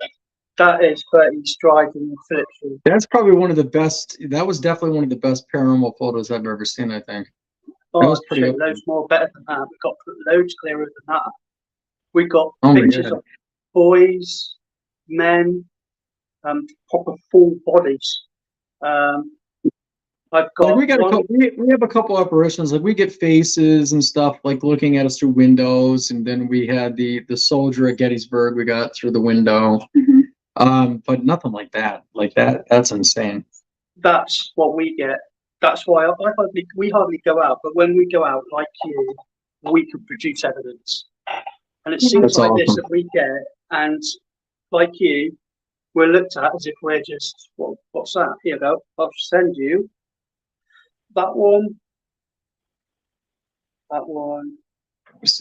That is 30 Stride in the Philips.
That's probably one of the best. That was definitely one of the best paranormal photos I've ever seen. I think.
Oh,
That was pretty
loads
awesome.
more better than that. We got loads clearer than that. We got
Oh my
pictures
God.
of boys, men, proper full bodies. I've got
we got a
one.
couple, we have a couple apparitions. Like we get faces and stuff like looking at us through windows, and then we had the soldier at Gettysburg we got through the window. But nothing like that. Like that's insane.
That's what we get. That's why we hardly go out. But when we go out, like you, we can produce evidence. And it seems
That's
like this
awesome.
that we get, and like you, we're looked at as if we're just, what's that? Here you go. I'll send you that one. That one. And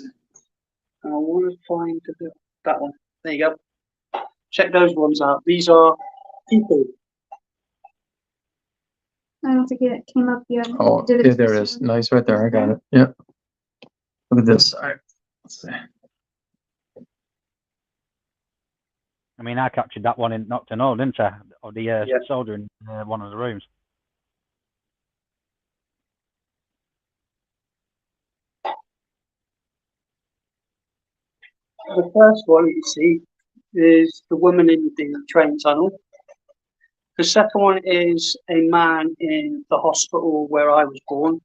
I want to find that one. There you go. Check those ones out. These are people.
I don't think it came up yet.
Oh,
Did
yeah, there it is. Nice, right there. I got it. Yep. Look at this. All right. Let's see.
I mean, I captured that one in Knocked and All, didn't I? Of the
Yeah.
soldier in one of the rooms.
The first one you see is the woman in the train tunnel. The second one is a man in the hospital where I was born.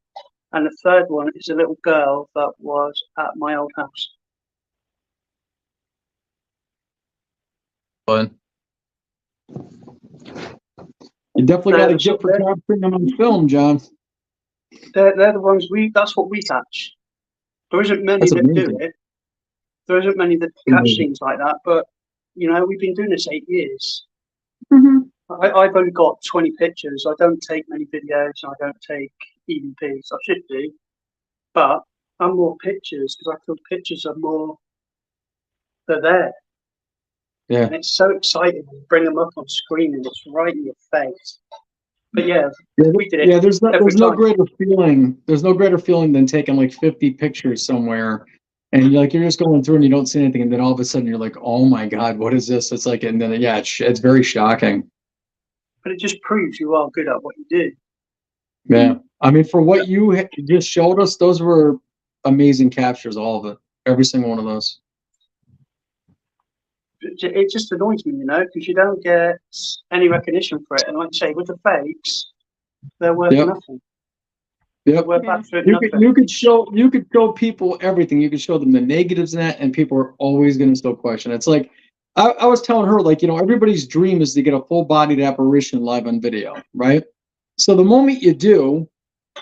And the third one is a little girl that was at my old house.
Fun. You definitely got a gift for capturing them on film, John.
They're the ones that's what we catch. There isn't many
That's
that do
amazing.
it. There isn't many that catch things like that, but you know, we've been doing this 8 years. I've only got 20 pictures. I don't take many videos. I don't take EVPs. I should do, but I'm more pictures because I feel pictures are more. They're there.
Yeah.
And it's so exciting when you bring them up on screen and it's right in your face. But yeah, we did it.
Yeah, there's no
time.
greater feeling. There's no greater feeling than taking like 50 pictures somewhere, and you're just going through and you don't see anything, and then all of a sudden you're like, oh my god, what is this? It's like, and then yeah, it's very shocking.
But it just proves you are good at what you do.
Yeah, I mean, for what you just showed us, those were amazing captures, all of it, every single one of those.
It just annoys me, you know, because you don't get any recognition for it. And like I say, with the fakes, they're worth nothing.
Yep.
They're worth absolutely nothing.
You could show people everything. You could show them the negatives in that, and people are always going to still question. It's like I was telling her, like, you know, everybody's dream is to get a full-bodied apparition live on video, right? So the moment you do,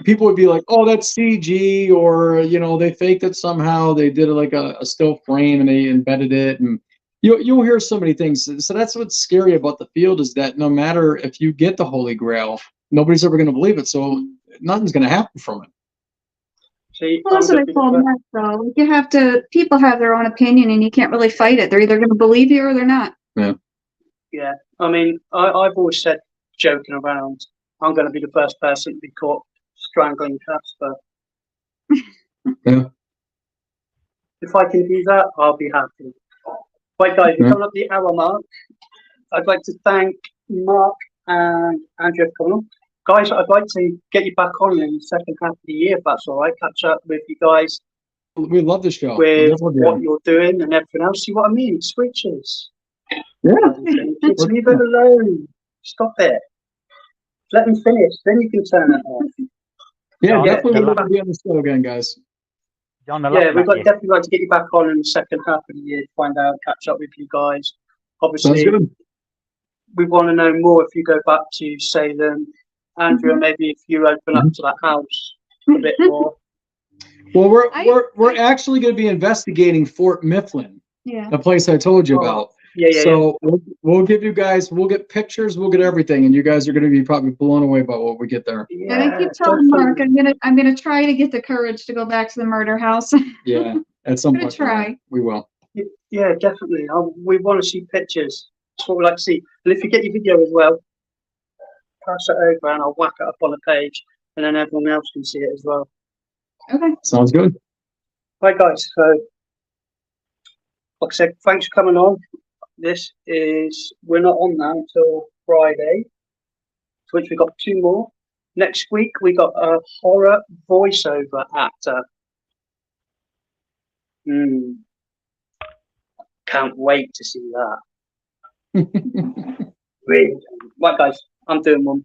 people would be like, "Oh, that's CG," or you know, they faked it somehow. They did it like a still frame and they embedded it, and you'll hear so many things. So that's what's scary about the field is that no matter if you get the Holy Grail, nobody's ever going to believe it. So nothing's going to happen from it.
See,
Well, that's what I told Mark, though. You have to, people have their own opinion and you can't really fight it. They're either going to believe you or they're not.
Yeah.
Yeah. I mean, I've always said, joking around, I'm going to be the first person to be caught strangling Casper.
Yeah.
If I can do that, I'll be happy. Right, guys, we're coming up the hour mark. I'd like to thank Mark and Andrew for coming on. Guys, I'd like to get you back on in the second half of the year, if that's all right. Catch up with you guys.
We love the show.
With what you're doing and everything else. See what I mean? Switches.
Yeah.
Kids, leave it alone. Stop it. Let them finish. Then you can turn it off.
Yeah, definitely we'll be on the show again, guys.
Yeah, we'd definitely like to get you back on in the second half of the year to find out, catch up with you guys. Obviously, we want to know more if you go back to Salem. Andrew, maybe if you open up to that house a bit more.
Well, we're actually going to be investigating Fort Mifflin, the place I told you about. So we'll give you guys, we'll get pictures, we'll get everything, and you guys are going to be probably blown away by what we get there.
Yeah, and I keep telling Mark, I'm gonna try to get the courage to go back to the murder house.
Yeah, at some point
try.
We will.
Yeah, definitely. We want to see pictures. That's what we like to see. And if you get your video as well, pass it over and I'll whack it up on a page, and then everyone else can see it as well.
Okay.
Sounds good.
Right, guys. So, like I said, thanks for coming on. We're not on now until Friday, which we've got 2 more. Next week, we got a horror voiceover actor. Can't wait to see that. Really. Right, guys, I'm doing one.